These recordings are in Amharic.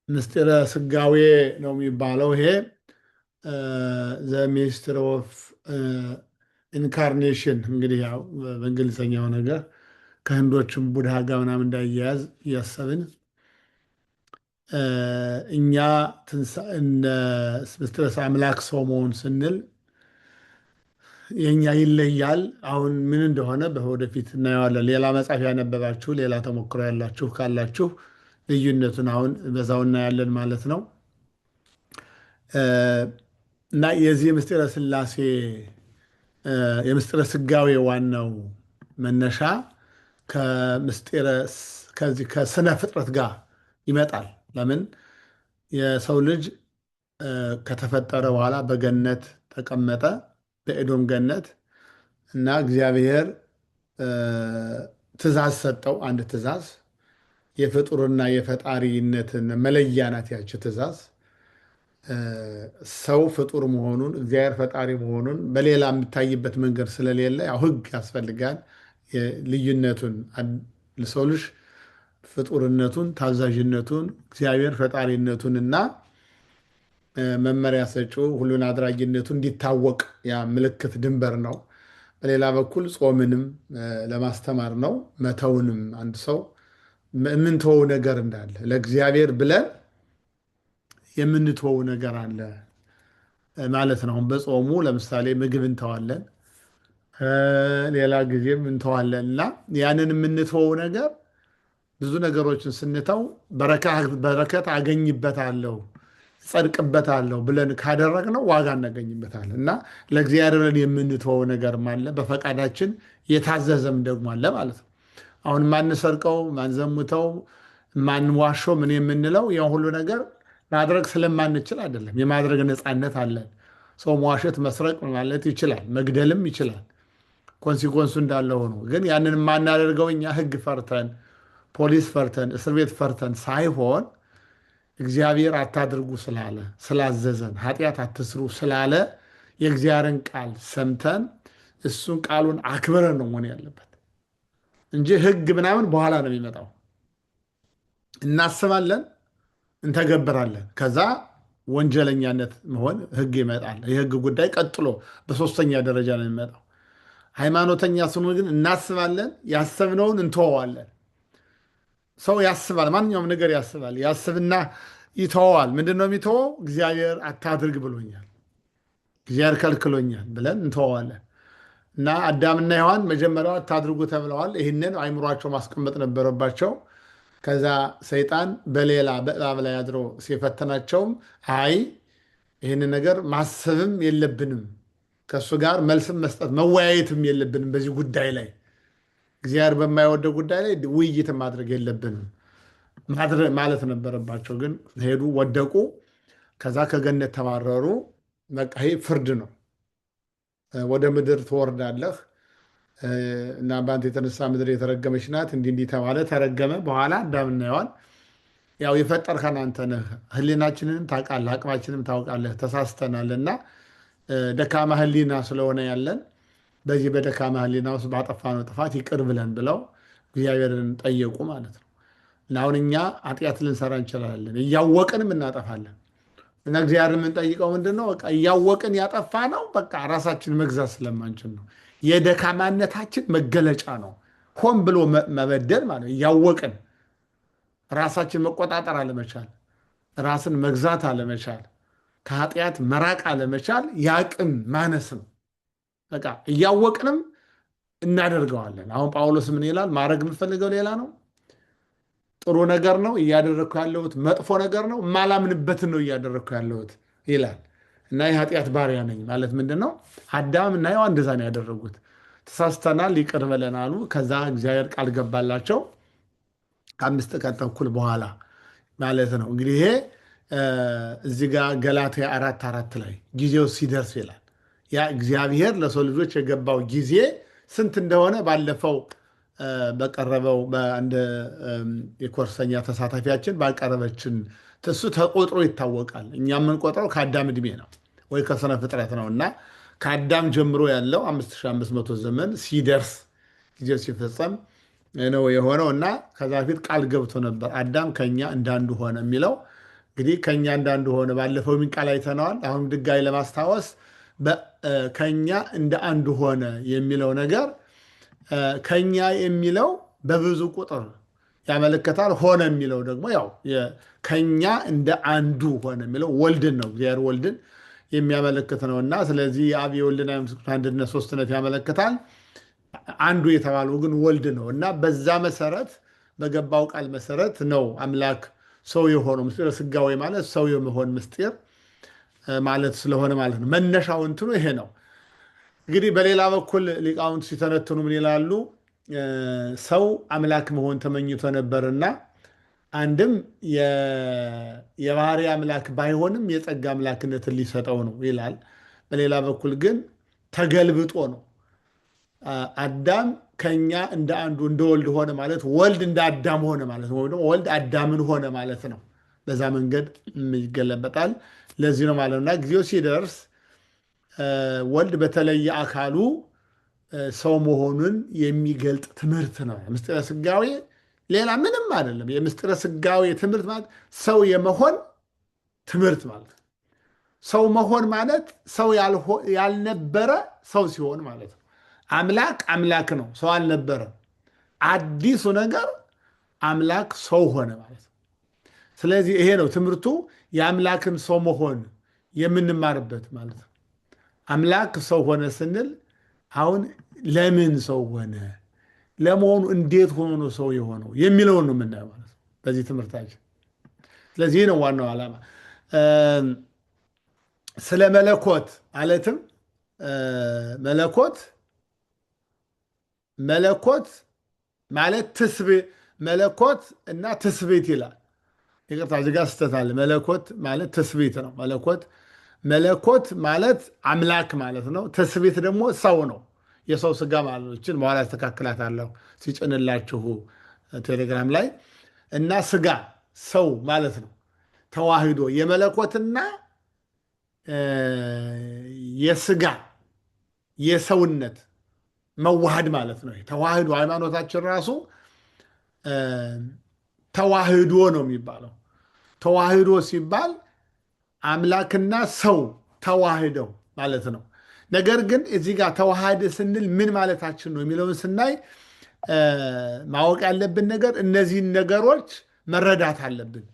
ምስጢረ ስጋዌ ነው የሚባለው። ይሄ ዘ ሚስትሪ ኦፍ ኢንካርኔሽን እንግዲህ ያው በእንግሊዝኛው ነገር ከህንዶችም ቡድሃ ጋር ምናምን እንዳያያዝ እያሰብን እኛ እነ ምስጢረ አምላክ ሰው መሆን ስንል የኛ ይለያል። አሁን ምን እንደሆነ ወደፊት እናየዋለን። ሌላ መጽሐፍ ያነበባችሁ ሌላ ተሞክሮ ያላችሁ ካላችሁ ልዩነቱን አሁን በዛው እናያለን ማለት ነው። እና የዚህ የምስጢረ ሥላሴ የምስጢረ ስጋዌ ዋናው መነሻ ከምስጢረ ከዚህ ከስነ ፍጥረት ጋር ይመጣል። ለምን የሰው ልጅ ከተፈጠረ በኋላ በገነት ተቀመጠ፣ በኤዶም ገነት እና እግዚአብሔር ትእዛዝ ሰጠው። አንድ ትእዛዝ የፍጡርና የፈጣሪነትን መለያ ናት ያች ትእዛዝ። ሰው ፍጡር መሆኑን እግዚአብሔር ፈጣሪ መሆኑን በሌላ የሚታይበት መንገድ ስለሌለ ያው ሕግ ያስፈልጋል። ልዩነቱን ለሰው ልጅ ፍጡርነቱን፣ ታዛዥነቱን፣ እግዚአብሔር ፈጣሪነቱንና መመሪያ ሰጪው ሁሉን አድራጊነቱ እንዲታወቅ ያ ምልክት ድንበር ነው። በሌላ በኩል ጾምንም ለማስተማር ነው። መተውንም አንድ ሰው የምንተወው ነገር እንዳለ ለእግዚአብሔር ብለን የምንተወው ነገር አለ ማለት ነው። በጾሙ ለምሳሌ ምግብ እንተዋለን፣ ሌላ ጊዜም እንተዋለን እና ያንን የምንተወው ነገር ብዙ ነገሮችን ስንተው በረከት አገኝበታለሁ ጸድቅበታለሁ ብለን ካደረግነው ዋጋ እናገኝበታለን እና ለእግዚአብሔር ብለን የምንተወው ነገርም አለ፣ በፈቃዳችን የታዘዘም ደግሞ አለ ማለት ነው። አሁን ማንሰርቀው፣ ማንዘሙተው፣ ማንዋሸው ምን የምንለው ያን ሁሉ ነገር ማድረግ ስለማንችል አይደለም። የማድረግ ነፃነት አለን። ሰው መዋሸት፣ መስረቅ ማለት ይችላል፣ መግደልም ይችላል። ኮንሲኮንሱ እንዳለ ሆኖ ግን ያንን የማናደርገው እኛ ሕግ ፈርተን፣ ፖሊስ ፈርተን፣ እስር ቤት ፈርተን ሳይሆን እግዚአብሔር አታድርጉ ስላለ ስላዘዘን፣ ኃጢአት አትስሩ ስላለ የእግዚአብሔርን ቃል ሰምተን እሱን ቃሉን አክብረን ነው መሆን ያለበት እንጂ ሕግ ምናምን በኋላ ነው የሚመጣው። እናስባለን፣ እንተገብራለን። ከዛ ወንጀለኛነት መሆን ሕግ ይመጣል። የሕግ ጉዳይ ቀጥሎ በሶስተኛ ደረጃ ነው የሚመጣው። ሃይማኖተኛ ስንሆን ግን እናስባለን፣ ያሰብነውን እንተወዋለን። ሰው ያስባል፣ ማንኛውም ነገር ያስባል። ያስብና ይተወዋል። ምንድን ነው የሚተወው? እግዚአብሔር አታድርግ ብሎኛል፣ እግዚአብሔር ከልክሎኛል ብለን እንተወዋለን። እና አዳምና ሔዋን መጀመሪያው አታድርጉ ተብለዋል። ይህንን አይምሯቸው ማስቀመጥ ነበረባቸው። ከዛ ሰይጣን በሌላ በእባብ ላይ አድሮ ሲፈተናቸውም አይ ይህን ነገር ማሰብም የለብንም ከእሱ ጋር መልስም መስጠት መወያየትም የለብንም በዚህ ጉዳይ ላይ እግዚአብሔር በማይወደው ጉዳይ ላይ ውይይትን ማድረግ የለብንም ማለት ነበረባቸው። ግን ሄዱ፣ ወደቁ። ከዛ ከገነት ተባረሩ። በቃ ይሄ ፍርድ ነው። ወደ ምድር ትወርዳለህ እና በአንተ የተነሳ ምድር የተረገመች ናት፣ እንዲህ ተባለ፣ ተረገመ። በኋላ አዳምና ሔዋን ያው የፈጠርከን አንተ ነህ፣ ሕሊናችንንም ታውቃለህ፣ አቅማችንም ታውቃለህ፣ ተሳስተናልና ደካማ ሕሊና ስለሆነ ያለን በዚህ በደካማ ሕሊና ውስጥ ባጠፋነው ጥፋት ይቅር ብለን ብለው እግዚአብሔርን ጠየቁ ማለት ነው። እና አሁን እኛ ኃጢአት ልንሰራ እንችላለን፣ እያወቅንም እናጠፋለን። እና እግዚአብሔር የምንጠይቀው ምንድን ነው? በቃ እያወቅን ያጠፋ ነው። በቃ ራሳችን መግዛት ስለማንችል ነው። የደካማነታችን መገለጫ ነው። ሆን ብሎ መበደል ማለት እያወቅን ራሳችን መቆጣጠር አለመቻል፣ ራስን መግዛት አለመቻል፣ ከኃጢአት መራቅ አለመቻል የአቅም ማነስ ነው። በቃ እያወቅንም እናደርገዋለን። አሁን ጳውሎስ ምን ይላል? ማድረግ የምፈልገው ሌላ ነው፣ ጥሩ ነገር ነው እያደረግኩ ያለሁት፣ መጥፎ ነገር ነው የማላምንበትን ነው እያደረግኩ ያለሁት ይላል። እና የኃጢአት ባሪያ ነኝ ማለት ምንድን ነው? አዳም እና ሔዋን እንደዛ ነው ያደረጉት። ተሳስተናል፣ ይቅር በለን አሉ። ከዛ እግዚአብሔር ቃል ገባላቸው ከ5 ቀን ተኩል በኋላ ማለት ነው። እንግዲህ ይሄ እዚህ ጋር ገላትያ 4:4 ላይ ጊዜው ሲደርስ ይላል። ያ እግዚአብሔር ለሰው ልጆች የገባው ጊዜ ስንት እንደሆነ ባለፈው በቀረበው በአንድ የኮርሰኛ ተሳታፊያችን ባቀረበችን እሱ ተቆጥሮ ይታወቃል። እኛ የምንቆጥረው ከአዳም ዕድሜ ነው ወይ ከስነ ፍጥረት ነው። እና ከአዳም ጀምሮ ያለው 5500 ዘመን ሲደርስ ጊዜው ሲፈጸም ነው የሆነው እና ከዛ በፊት ቃል ገብቶ ነበር አዳም ከኛ እንዳንዱ ሆነ የሚለው እንግዲህ ከኛ እንዳንዱ ሆነ ባለፈው ሚን ቃል አይተነዋል። አሁን ድጋሚ ለማስታወስ ከኛ እንደ አንዱ ሆነ የሚለው ነገር ከኛ የሚለው በብዙ ቁጥር ያመለክታል። ሆነ የሚለው ደግሞ ያው ከኛ እንደ አንዱ ሆነ የሚለው ወልድን ነው እግዚአብሔር ወልድን የሚያመለክት ነው እና ስለዚህ የአብ የወልድና የመንፈስ ቅዱስ አንድነት ሶስትነት ያመለክታል። አንዱ የተባለው ግን ወልድ ነው እና በዛ መሰረት በገባው ቃል መሰረት ነው አምላክ ሰው የሆነው። ምስጢረ ሥጋዌ ማለት ሰው የመሆን ምስጢር ማለት ስለሆነ ማለት ነው። መነሻው እንትኑ ይሄ ነው። እንግዲህ በሌላ በኩል ሊቃውንት ሲተነትኑ ምን ይላሉ? ሰው አምላክ መሆን ተመኝቶ ነበርና አንድም የባህሪ አምላክ ባይሆንም የጸጋ አምላክነትን ሊሰጠው ነው ይላል። በሌላ በኩል ግን ተገልብጦ ነው። አዳም ከኛ እንደ አንዱ እንደ ወልድ ሆነ ማለት ወልድ እንደ አዳም ሆነ ማለት ነው። ወይ ወልድ አዳምን ሆነ ማለት ነው። በዛ መንገድ ይገለበጣል። ለዚህ ነው ማለት ነውና ጊዜው ሲደርስ ወልድ በተለየ አካሉ ሰው መሆኑን የሚገልጥ ትምህርት ነው። ምስጢረ ሥጋዌ ሌላ ምንም አይደለም። የምስጢረ ሥጋዌ ትምህርት ማለት ሰው የመሆን ትምህርት ማለት ነው። ሰው መሆን ማለት ሰው ያልነበረ ሰው ሲሆን ማለት ነው። አምላክ አምላክ ነው፣ ሰው አልነበረም። አዲሱ ነገር አምላክ ሰው ሆነ ማለት ነው። ስለዚህ ይሄ ነው ትምህርቱ፣ የአምላክን ሰው መሆን የምንማርበት ማለት ነው። አምላክ ሰው ሆነ ስንል አሁን ለምን ሰው ሆነ፣ ለመሆኑ እንዴት ሆኖ ነው ሰው የሆነው የሚለውን ነው የምናየው ማለት ነው በዚህ ትምህርታችን። ስለዚህ ነው ዋናው ዓላማ። ስለ መለኮት ማለትም መለኮት ማለት መለኮት እና ትስብእት ይላል። ይቅርታ እዚህ ጋር ስህተት አለ። መለኮት ማለት ትስብእት ነው። መለኮት ማለት አምላክ ማለት ነው። ትስብእት ደግሞ ሰው ነው፣ የሰው ስጋ ማለችን በኋላ አስተካክላታለሁ ሲጭንላችሁ ቴሌግራም ላይ እና ስጋ ሰው ማለት ነው። ተዋህዶ የመለኮትና የስጋ የሰውነት መዋሃድ ማለት ነው። ተዋህዶ ሃይማኖታችን ራሱ ተዋህዶ ነው የሚባለው። ተዋህዶ ሲባል አምላክና ሰው ተዋህደው ማለት ነው። ነገር ግን እዚህ ጋር ተዋሃደ ስንል ምን ማለታችን ነው የሚለውን ስናይ ማወቅ ያለብን ነገር እነዚህን ነገሮች መረዳት አለብን።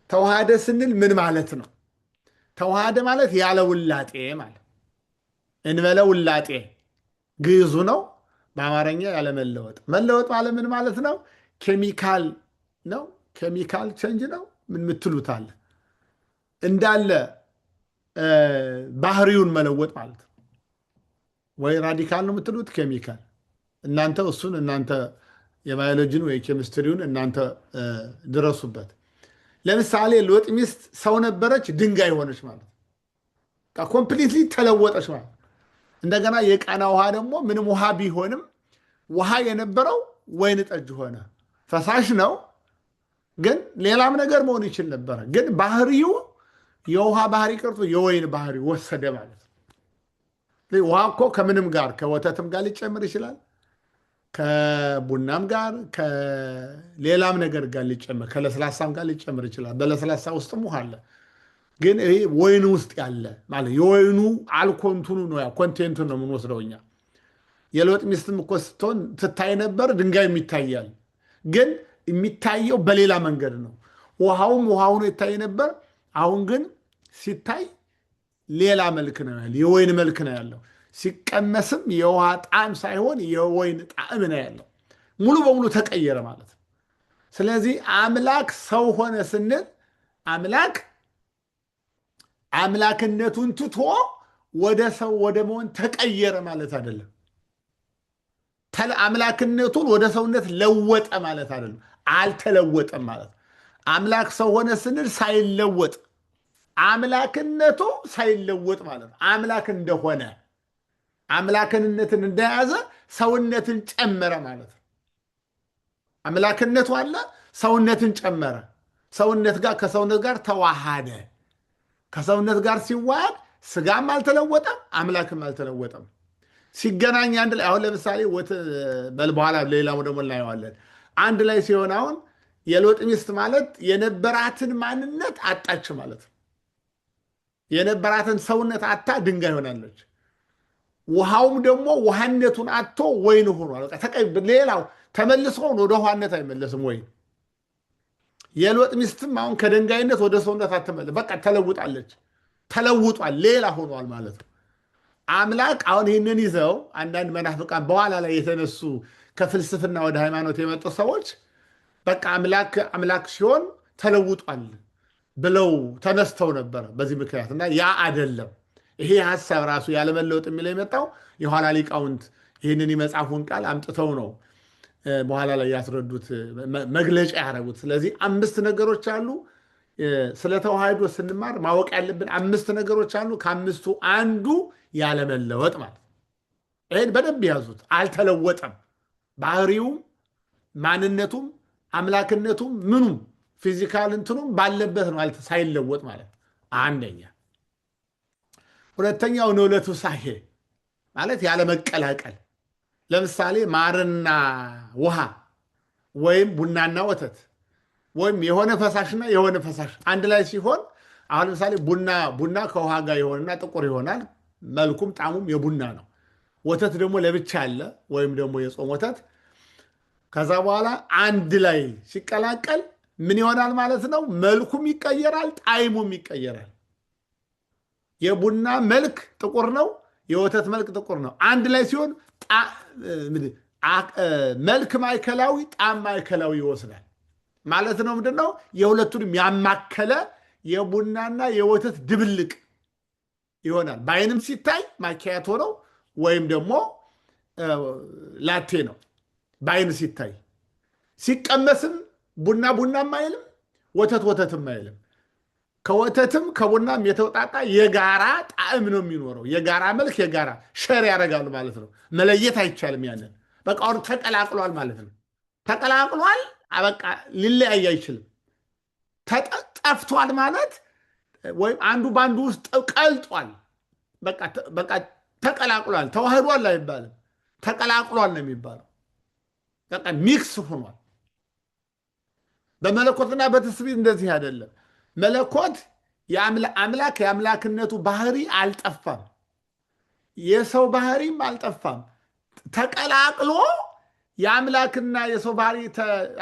ተዋሃደ ስንል ምን ማለት ነው? ተዋሃደ ማለት ያለ ውላጤ ማለት እንበለ ውላጤ ግዕዙ ነው። በአማርኛ ያለመለወጥ። መለወጥ ማለት ምን ማለት ነው? ኬሚካል ነው። ኬሚካል ቼንጅ ነው። ምን ምትሉት አለ እንዳለ ባህሪውን መለወጥ ማለት ነው። ወይ ራዲካል ነው የምትሉት ኬሚካል። እናንተ የባዮሎጂን ወይ ኬሚስትሪውን እናንተ ድረሱበት። ለምሳሌ ሎጥ ሚስት ሰው ነበረች፣ ድንጋይ ሆነች ማለት ኮምፕሊትሊ ተለወጠች ማለት። እንደገና የቃና ውሃ ደግሞ ምንም ውሃ ቢሆንም ውሃ የነበረው ወይን ጠጅ ሆነ። ፈሳሽ ነው ግን ሌላም ነገር መሆን ይችል ነበረ። ግን ባህሪው የውሃ ባህሪ ቀርቶ የወይን ባህሪ ወሰደ ማለት ነው። ውሃ እኮ ከምንም ጋር ከወተትም ጋር ሊጨምር ይችላል፣ ከቡናም ጋር ከሌላም ነገር ጋር ሊጨምር፣ ከለስላሳም ጋር ሊጨምር ይችላል። በለስላሳ ውስጥም ውሃ አለ። ግን ይሄ ወይኑ ውስጥ ያለ ማለት የወይኑ አልኮንቱኑ ነው፣ ኮንቴንቱን ነው የምንወስደው እኛ። የሎጥ ሚስትም እኮ ስትሆን ትታይ ነበር፣ ድንጋይም ይታያል። ግን የሚታየው በሌላ መንገድ ነው። ውሃውም ውሃ ሆኖ ይታይ ነበር። አሁን ግን ሲታይ ሌላ መልክ ነው ያለው፣ የወይን መልክ ነው ያለው። ሲቀመስም የውሃ ጣዕም ሳይሆን የወይን ጣዕም ነው ያለው። ሙሉ በሙሉ ተቀየረ ማለት ነው። ስለዚህ አምላክ ሰው ሆነ ስንል አምላክነቱን ትቶ ወደ ሰው ወደ መሆን ተቀየረ ማለት አይደለም። አምላክነቱን ወደ ሰውነት ለወጠ ማለት አይደለም። አልተለወጠም ማለት ነው። አምላክ ሰው ሆነ ስንል ሳይለወጥ፣ አምላክነቱ ሳይለወጥ ማለት ነው። አምላክ እንደሆነ አምላክነትን እንደያዘ ሰውነትን ጨመረ ማለት ነው። አምላክነቱ አለ፣ ሰውነትን ጨመረ። ከሰውነት ጋር ተዋሃደ። ከሰውነት ጋር ሲዋሃድ ስጋም አልተለወጠም፣ አምላክም አልተለወጠም። ሲገናኝ አንድ ላይ አሁን ለምሳሌ በኋላ ሌላው ደግሞ እናየዋለን። አንድ ላይ ሲሆን አሁን የሎጥ ሚስት ማለት የነበራትን ማንነት አጣች ማለት ነው። የነበራትን ሰውነት አታ ድንጋይ ሆናለች። ውሃውም ደግሞ ውሃነቱን አጥቶ ወይን ሆኗል። ሌላው ተመልሶ ወደ ውሃነት አይመለስም ወይን። የሎጥ ሚስትም አሁን ከድንጋይነት ወደ ሰውነት አትመለስ፣ በቃ ተለውጣለች፣ ተለውጧል፣ ሌላ ሆኗል ማለት ነው። አምላክ አሁን ይህንን ይዘው አንዳንድ መናፍቃን በኋላ ላይ የተነሱ ከፍልስፍና ወደ ሃይማኖት የመጡ ሰዎች በቃ አምላክ ሲሆን ተለውጧል ብለው ተነስተው ነበር በዚህ ምክንያት። እና ያ አይደለም። ይሄ ሀሳብ ራሱ ያለመለወጥ የሚለው የመጣው የኋላ ሊቃውንት ይህንን የመጽሐፉን ቃል አምጥተው ነው በኋላ ላይ ያስረዱት፣ መግለጫ ያደረጉት። ስለዚህ 5 ነገሮች አሉ። ስለ ተዋህዶ ስንማር ማወቅ ያለብን 5 ነገሮች አሉ። ከ5ቱ አንዱ ያለመለወጥ ማለት ነው። ይህን በደንብ ያዙት። አልተለወጠም። ባህሪውም ማንነቱም አምላክነቱም ምኑም ፊዚካል እንትኑም ባለበት ነው ሳይለወጥ ማለት ነው። አንደኛ። ሁለተኛው ንውለቱ ሳሄ ማለት ያለመቀላቀል። ለምሳሌ ማርና ውሃ ወይም ቡናና ወተት ወይም የሆነ ፈሳሽና የሆነ ፈሳሽ አንድ ላይ ሲሆን አሁን ለምሳሌ ቡና ከውሃ ጋር የሆነና ጥቁር ይሆናል። መልኩም ጣሙም የቡና ነው። ወተት ደግሞ ለብቻ አለ፣ ወይም ደግሞ የጾም ወተት። ከዛ በኋላ አንድ ላይ ሲቀላቀል ምን ይሆናል ማለት ነው? መልኩም ይቀየራል፣ ጣዕሙም ይቀየራል። የቡና መልክ ጥቁር ነው፣ የወተት መልክ ጥቁር ነው። አንድ ላይ ሲሆን መልክ ማዕከላዊ፣ ጣዕም ማዕከላዊ ይወስዳል ማለት ነው። ምንድነው? የሁለቱንም ያማከለ የቡናና የወተት ድብልቅ ይሆናል። በአይንም ሲታይ ማኪያቶ ነው ወይም ደግሞ ላቴ ነው በአይን ሲታይ። ሲቀመስም ቡና ቡናም አይልም፣ ወተት ወተትም አይልም። ከወተትም ከቡናም የተውጣጣ የጋራ ጣዕም ነው የሚኖረው። የጋራ መልክ፣ የጋራ ሸር ያደርጋሉ ማለት ነው። መለየት አይቻልም። ያንን በቃ ተቀላቅሏል ማለት ነው። ተቀላቅሏል፣ በቃ ሊለያይ አይችልም። ጠፍቷል ማለት ወይም አንዱ በአንዱ ውስጥ ቀልጧል፣ በቃ ተቀላቅሏል። ተዋህዷል አይባልም፣ ተቀላቅሏል ነው የሚባለው። በቃ ሚክስ ሆኗል። በመለኮትና በትስብእት እንደዚህ አይደለም። መለኮት አምላክ የአምላክነቱ ባህሪ አልጠፋም፣ የሰው ባህሪም አልጠፋም። ተቀላቅሎ የአምላክና የሰው ባህሪ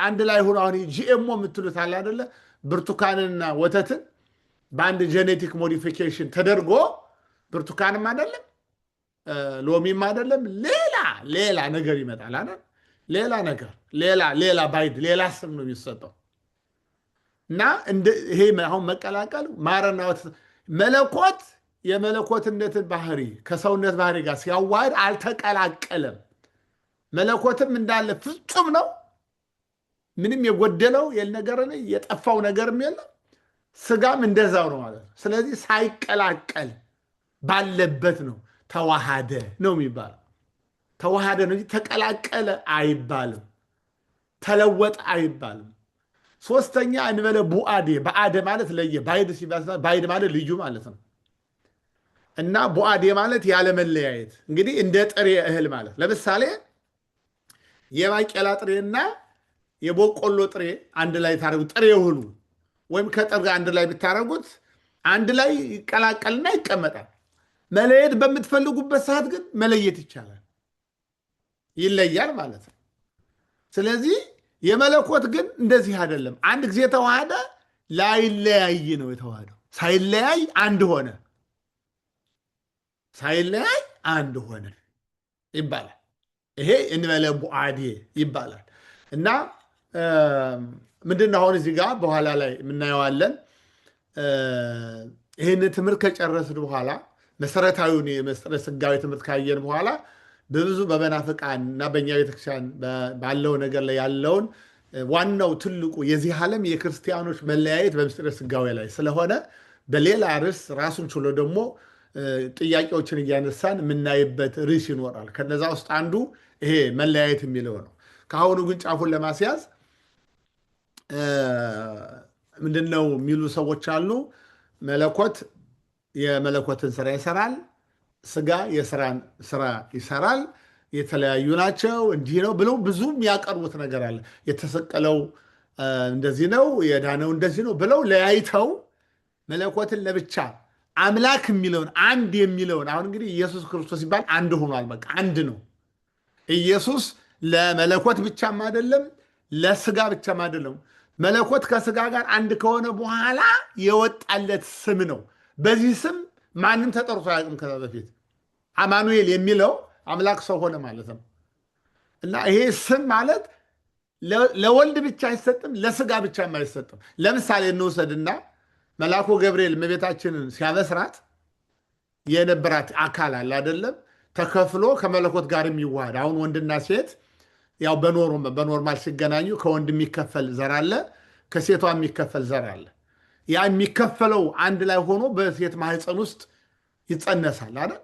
አንድ ላይ ሆኖ አሁን ጂኤምኦ የምትሉት አለ አይደለ? ብርቱካንና ወተትን በአንድ ጄኔቲክ ሞዲፊኬሽን ተደርጎ ብርቱካንም አይደለም ሎሚም አይደለም ሌላ ነገር ይመጣል አይደል? ሌላ ነገር ሌላ ባይድ ሌላ ስም ነው የሚሰጠው። እና ይሄ አሁን መቀላቀል ማረና ወተት መለኮት የመለኮትነትን ባህሪ ከሰውነት ባህሪ ጋር ሲያዋህድ አልተቀላቀለም። መለኮትም እንዳለ ፍጹም ነው። ምንም የጎደለው ነገር የጠፋው ነገርም የለም። ስጋም እንደዛው ነው ማለት ነው። ስለዚህ ሳይቀላቀል ባለበት ነው ተዋሃደ ነው የሚባለው። ተዋሃደ ነው እንጂ ተቀላቀለ አይባልም፣ ተለወጠ አይባልም። ሶስተኛ እንበለ ቡአዴ። በአደ ማለት ለየ፣ ባይድ ማለት ልዩ ማለት ነው። እና ቡአዴ ማለት ያለመለያየት። እንግዲህ እንደ ጥሬ እህል ማለት ለምሳሌ የባቄላ ጥሬና የበቆሎ ጥሬ አንድ ላይ ታደርጉት፣ ጥሬ እህሉ ወይም ከጥር ጋር አንድ ላይ ብታደርጉት አንድ ላይ ይቀላቀልና ይቀመጣል። መለየት በምትፈልጉበት ሰዓት ግን መለየት ይቻላል፣ ይለያል ማለት ነው። ስለዚህ የመለኮት ግን እንደዚህ አይደለም። አንድ ጊዜ ተዋሃደ፣ ላይለያይ ነው የተዋሃደው። ሳይለያይ አንድ ሆነ፣ ሳይለያይ አንድ ሆነ ይባላል። ይሄ እንበለ ቡአዴ ይባላል። እና ምንድን አሁን እዚህ ጋር በኋላ ላይ የምናየዋለን። ይህን ትምህርት ከጨረስን በኋላ መሰረታዊውን የምስጢረ ሥጋዌ ትምህርት ካየን በኋላ በብዙ በመናፍቃን እና በእኛ ቤተክርስቲያን ባለው ነገር ላይ ያለውን ዋናው ትልቁ የዚህ ዓለም የክርስቲያኖች መለያየት በምስጢረ ሥጋዌ ላይ ስለሆነ በሌላ ርዕስ ራሱን ችሎ ደግሞ ጥያቄዎችን እያነሳን የምናይበት ርዕስ ይኖራል። ከነዛ ውስጥ አንዱ ይሄ መለያየት የሚለው ነው። ከአሁኑ ግን ጫፉን ለማስያዝ ምንድነው የሚሉ ሰዎች አሉ። መለኮት የመለኮትን ስራ ይሰራል፣ ስጋ የስራን ስራ ይሰራል፣ የተለያዩ ናቸው፣ እንዲህ ነው ብለው ብዙ የሚያቀርቡት ነገር አለ። የተሰቀለው እንደዚህ ነው፣ የዳነው እንደዚህ ነው ብለው ለያይተው መለኮትን ለብቻ አምላክ የሚለውን አንድ የሚለውን አሁን እንግዲህ ኢየሱስ ክርስቶስ ሲባል አንድ ሆኗል። በቃ አንድ ነው። ኢየሱስ ለመለኮት ብቻም አይደለም፣ ለስጋ ብቻም አይደለም። መለኮት ከስጋ ጋር አንድ ከሆነ በኋላ የወጣለት ስም ነው። በዚህ ስም ማንም ተጠርቶ አያውቅም ከዛ በፊት። አማኑኤል የሚለው አምላክ ሰው ሆነ ማለት ነው። እና ይሄ ስም ማለት ለወልድ ብቻ አይሰጥም፣ ለስጋ ብቻም አይሰጥም። ለምሳሌ እንውሰድና መልአኩ ገብርኤል እመቤታችንን ሲያበስራት የነበራት አካል አለ አይደለም? ተከፍሎ ከመለኮት ጋር የሚዋሃድ አሁን ወንድና ሴት ያው በኖርማል ሲገናኙ ከወንድ የሚከፈል ዘር አለ፣ ከሴቷ የሚከፈል ዘር አለ። ያ የሚከፈለው አንድ ላይ ሆኖ በሴት ማህፀን ውስጥ ይጸነሳል አይደል?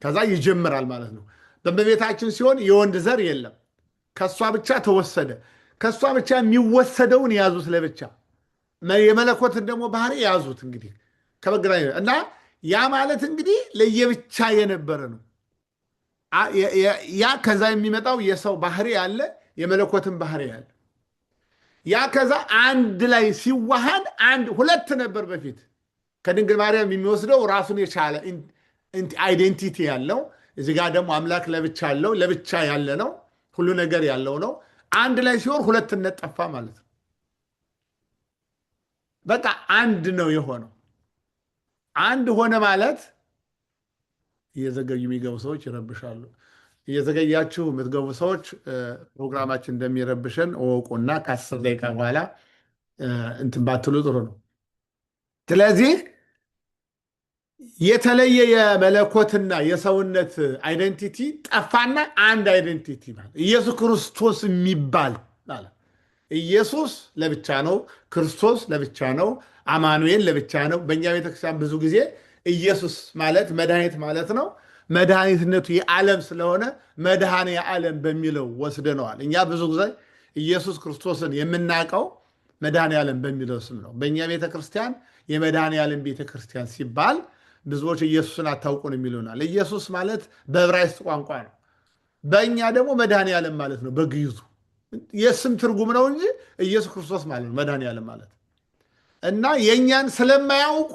ከዛ ይጀምራል ማለት ነው። በእመቤታችን ሲሆን የወንድ ዘር የለም፣ ከእሷ ብቻ ተወሰደ። ከእሷ ብቻ የሚወሰደውን የያዙት ለብቻ፣ የመለኮትን ደግሞ ባህሪ የያዙት እንግዲህ ከመገናኘ እና ያ ማለት እንግዲህ ለየብቻ የነበረ ነው። ያ ከዛ የሚመጣው የሰው ባህሪ ያለ የመለኮትን ባህሪ ያለ ያ ከዛ አንድ ላይ ሲዋሃድ ሁለት ነበር በፊት ከድንግል ማርያም የሚወስደው ራሱን የቻለ አይዴንቲቲ ያለው፣ እዚህ ጋር ደግሞ አምላክ ለብቻ አለው፣ ለብቻ ያለ ነው፣ ሁሉ ነገር ያለው ነው። አንድ ላይ ሲሆን ሁለትነት ጠፋ ማለት ነው። በቃ አንድ ነው የሆነው። አንድ ሆነ ማለት እየዘገዩ የሚገቡ ሰዎች ይረብሻሉ። እየዘገያችሁ የምትገቡ ሰዎች ፕሮግራማችን እንደሚረብሸን እወቁና ከ10 ደቂቃ በኋላ እንትን ባትሉ ጥሩ ነው። ስለዚህ የተለየ የመለኮትና የሰውነት አይደንቲቲ ጠፋና አንድ አይደንቲቲ ማለት ኢየሱስ ክርስቶስ የሚባል ማለት ኢየሱስ ለብቻ ነው፣ ክርስቶስ ለብቻ ነው፣ አማኑኤል ለብቻ ነው። በእኛ ቤተክርስቲያን ብዙ ጊዜ ኢየሱስ ማለት መድኃኒት ማለት ነው። መድኃኒትነቱ የዓለም ስለሆነ መድኃኔ ዓለም በሚለው ወስደነዋል። እኛ ብዙ ጊዜ ኢየሱስ ክርስቶስን የምናውቀው መድኃኔ ዓለም በሚለው ስም ነው። በእኛ ቤተክርስቲያን የመድኃኔ ዓለም ቤተክርስቲያን ሲባል ብዙዎች ኢየሱስን አታውቁን የሚሉናል። ኢየሱስ ማለት በዕብራይስጥ ቋንቋ ነው። በእኛ ደግሞ መድኃኔ ዓለም ማለት ነው። በግዕዙ የስም ትርጉም ነው እንጂ ኢየሱስ ክርስቶስ ማለት ነው መድኃኔ ዓለም ማለት እና የእኛን ስለማያውቁ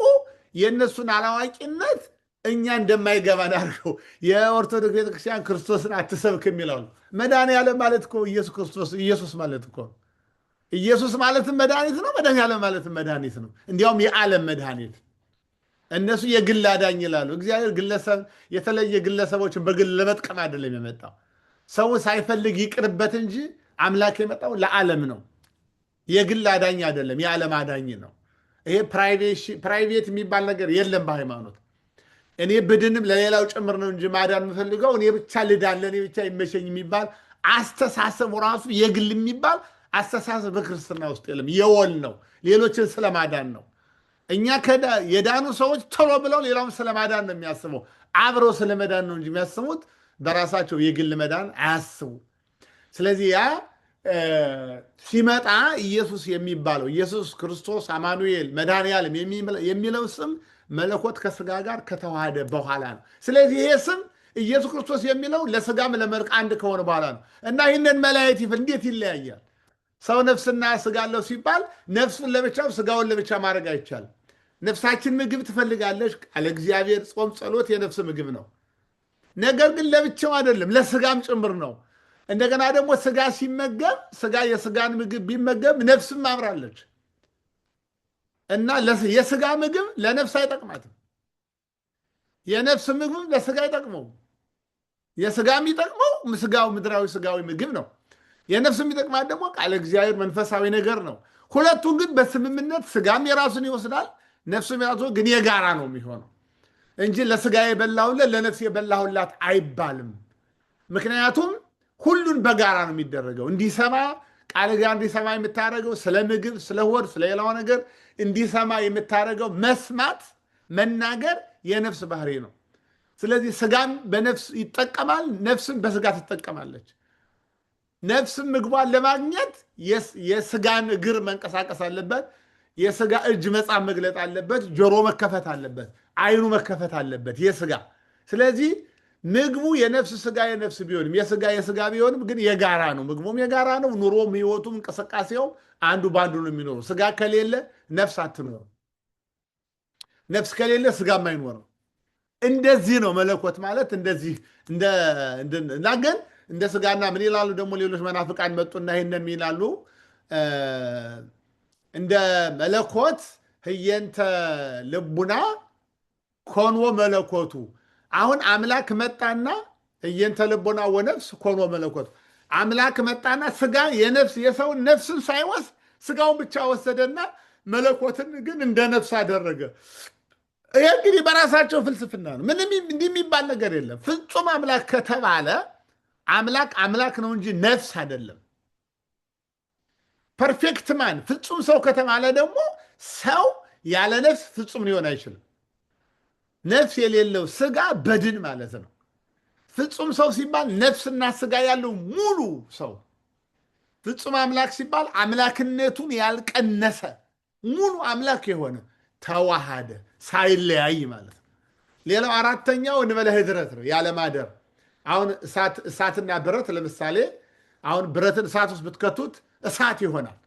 የእነሱን አላዋቂነት እኛ እንደማይገባን አድርገው የኦርቶዶክስ ቤተክርስቲያን ክርስቶስን አትሰብክ የሚለው ነው። መድኃኔ ዓለም ማለት እኮ ኢየሱስ ክርስቶስ ኢየሱስ ማለት እኮ ኢየሱስ ማለትም መድኃኒት ነው። መድኃኔ ዓለም ማለትም መድኃኒት ነው። እንዲያውም የዓለም መድኃኒት። እነሱ የግል አዳኝ ይላሉ። እግዚአብሔር የተለየ ግለሰቦችን በግል ለመጥቀም አይደለም የመጣው። ሰው ሳይፈልግ ይቅርበት እንጂ አምላክ የመጣው ለዓለም ነው። የግል አዳኝ አይደለም፣ የዓለም አዳኝ ነው። ይሄ ፕራይቬት የሚባል ነገር የለም በሃይማኖት። እኔ ብድንም ለሌላው ጭምር ነው እንጂ ማዳን የምፈልገው እኔ ብቻ ልዳን ለእኔ ብቻ ይመሸኝ የሚባል አስተሳሰቡ ራሱ የግል የሚባል አስተሳሰብ በክርስትና ውስጥ የለም። የወል ነው፣ ሌሎችን ስለማዳን ነው። እኛ የዳኑ ሰዎች ቶሎ ብለው ሌላውን ስለማዳን ነው የሚያስበው። አብረው ስለመዳን ነው እንጂ የሚያስቡት በራሳቸው የግል መዳን አያስቡ። ስለዚህ ያ ሲመጣ ኢየሱስ የሚባለው ኢየሱስ ክርስቶስ አማኑኤል መድኃኔ ዓለም የሚለው ስም መለኮት ከስጋ ጋር ከተዋሃደ በኋላ ነው። ስለዚህ ይሄ ስም ኢየሱስ ክርስቶስ የሚለው ለስጋም ለመልክ አንድ ከሆነ በኋላ ነው እና ይህንን መለያየት እንዴት ይለያያል? ሰው ነፍስና ስጋ አለው ሲባል ነፍሱን ለብቻው ስጋውን ለብቻ ማድረግ አይቻልም። ነፍሳችን ምግብ ትፈልጋለች። ቃለ እግዚአብሔር ጾም፣ ጸሎት የነፍስ ምግብ ነው። ነገር ግን ለብቻው አይደለም፣ ለስጋም ጭምር ነው። እንደገና ደግሞ ስጋ ሲመገብ ስጋ የስጋን ምግብ ቢመገብ ነፍስም አብራለች እና የስጋ ምግብ ለነፍስ አይጠቅማትም። የነፍስ ምግብ ለስጋ አይጠቅመው። የስጋ የሚጠቅመው ስጋው ምድራዊ ስጋዊ ምግብ ነው። የነፍስ የሚጠቅማት ደግሞ ቃለ እግዚአብሔር መንፈሳዊ ነገር ነው። ሁለቱን ግን በስምምነት ስጋም የራሱን ይወስዳል፣ ነፍሱም የራሱ ግን የጋራ ነው የሚሆነው እንጂ ለስጋ የበላሁለት ለነፍስ የበላሁላት አይባልም። ምክንያቱም ሁሉን በጋራ ነው የሚደረገው። እንዲሰማ ቃል ጋር እንዲሰማ የምታደርገው ስለ ምግብ፣ ስለ ሆድ፣ ስለሌላው ነገር እንዲሰማ የምታደርገው መስማት፣ መናገር የነፍስ ባህሪ ነው። ስለዚህ ስጋም በነፍስ ይጠቀማል፣ ነፍስም በስጋ ትጠቀማለች። ነፍስም ምግቧን ለማግኘት የስጋን እግር መንቀሳቀስ አለበት፣ የስጋ እጅ መጻፍ መግለጥ አለበት፣ ጆሮ መከፈት አለበት፣ አይኑ መከፈት አለበት። የስጋ ስለዚህ ምግቡ የነፍስ ስጋ የነፍስ ቢሆንም የስጋ የስጋ ቢሆንም ግን የጋራ ነው። ምግቡም የጋራ ነው። ኑሮም ህይወቱም እንቅስቃሴውም አንዱ በአንዱ ነው የሚኖረው። ስጋ ከሌለ ነፍስ አትኖርም። ነፍስ ከሌለ ስጋም አይኖርም። እንደዚህ ነው መለኮት ማለት እንደዚህ እና ግን እንደ ስጋና ምን ይላሉ ደግሞ ሌሎች መናፍቃን መጡና ይህንን ይላሉ እንደ መለኮት ህየንተ ልቡና ኮንዎ መለኮቱ። አሁን አምላክ መጣና ህየንተ ልቡና ወነፍስ ኮንዎ መለኮቱ። አምላክ መጣና ስጋ የነፍስ የሰውን ነፍስን ሳይወስድ ስጋውን ብቻ ወሰደና መለኮትን ግን እንደ ነፍስ አደረገ። ይህ እንግዲህ በራሳቸው ፍልስፍና ነው። ምንም እንዲህ የሚባል ነገር የለም። ፍጹም አምላክ ከተባለ አምላክ አምላክ ነው እንጂ ነፍስ አይደለም። ፐርፌክት ማን ፍጹም ሰው ከተባለ ደግሞ ሰው ያለ ነፍስ ፍጹም ሊሆን አይችልም። ነፍስ የሌለው ስጋ በድን ማለት ነው። ፍጹም ሰው ሲባል ነፍስና ስጋ ያለው ሙሉ ሰው። ፍጹም አምላክ ሲባል አምላክነቱን ያልቀነሰ ሙሉ አምላክ የሆነ ተዋሃደ ሳይለያይ ማለት ነው። ሌላው አራተኛው እንበለ ህድረት ነው፣ ያለማደር። አሁን እሳትና ብረት ለምሳሌ አሁን ብረትን እሳት ውስጥ ብትከቱት እሳት ይሆናል፣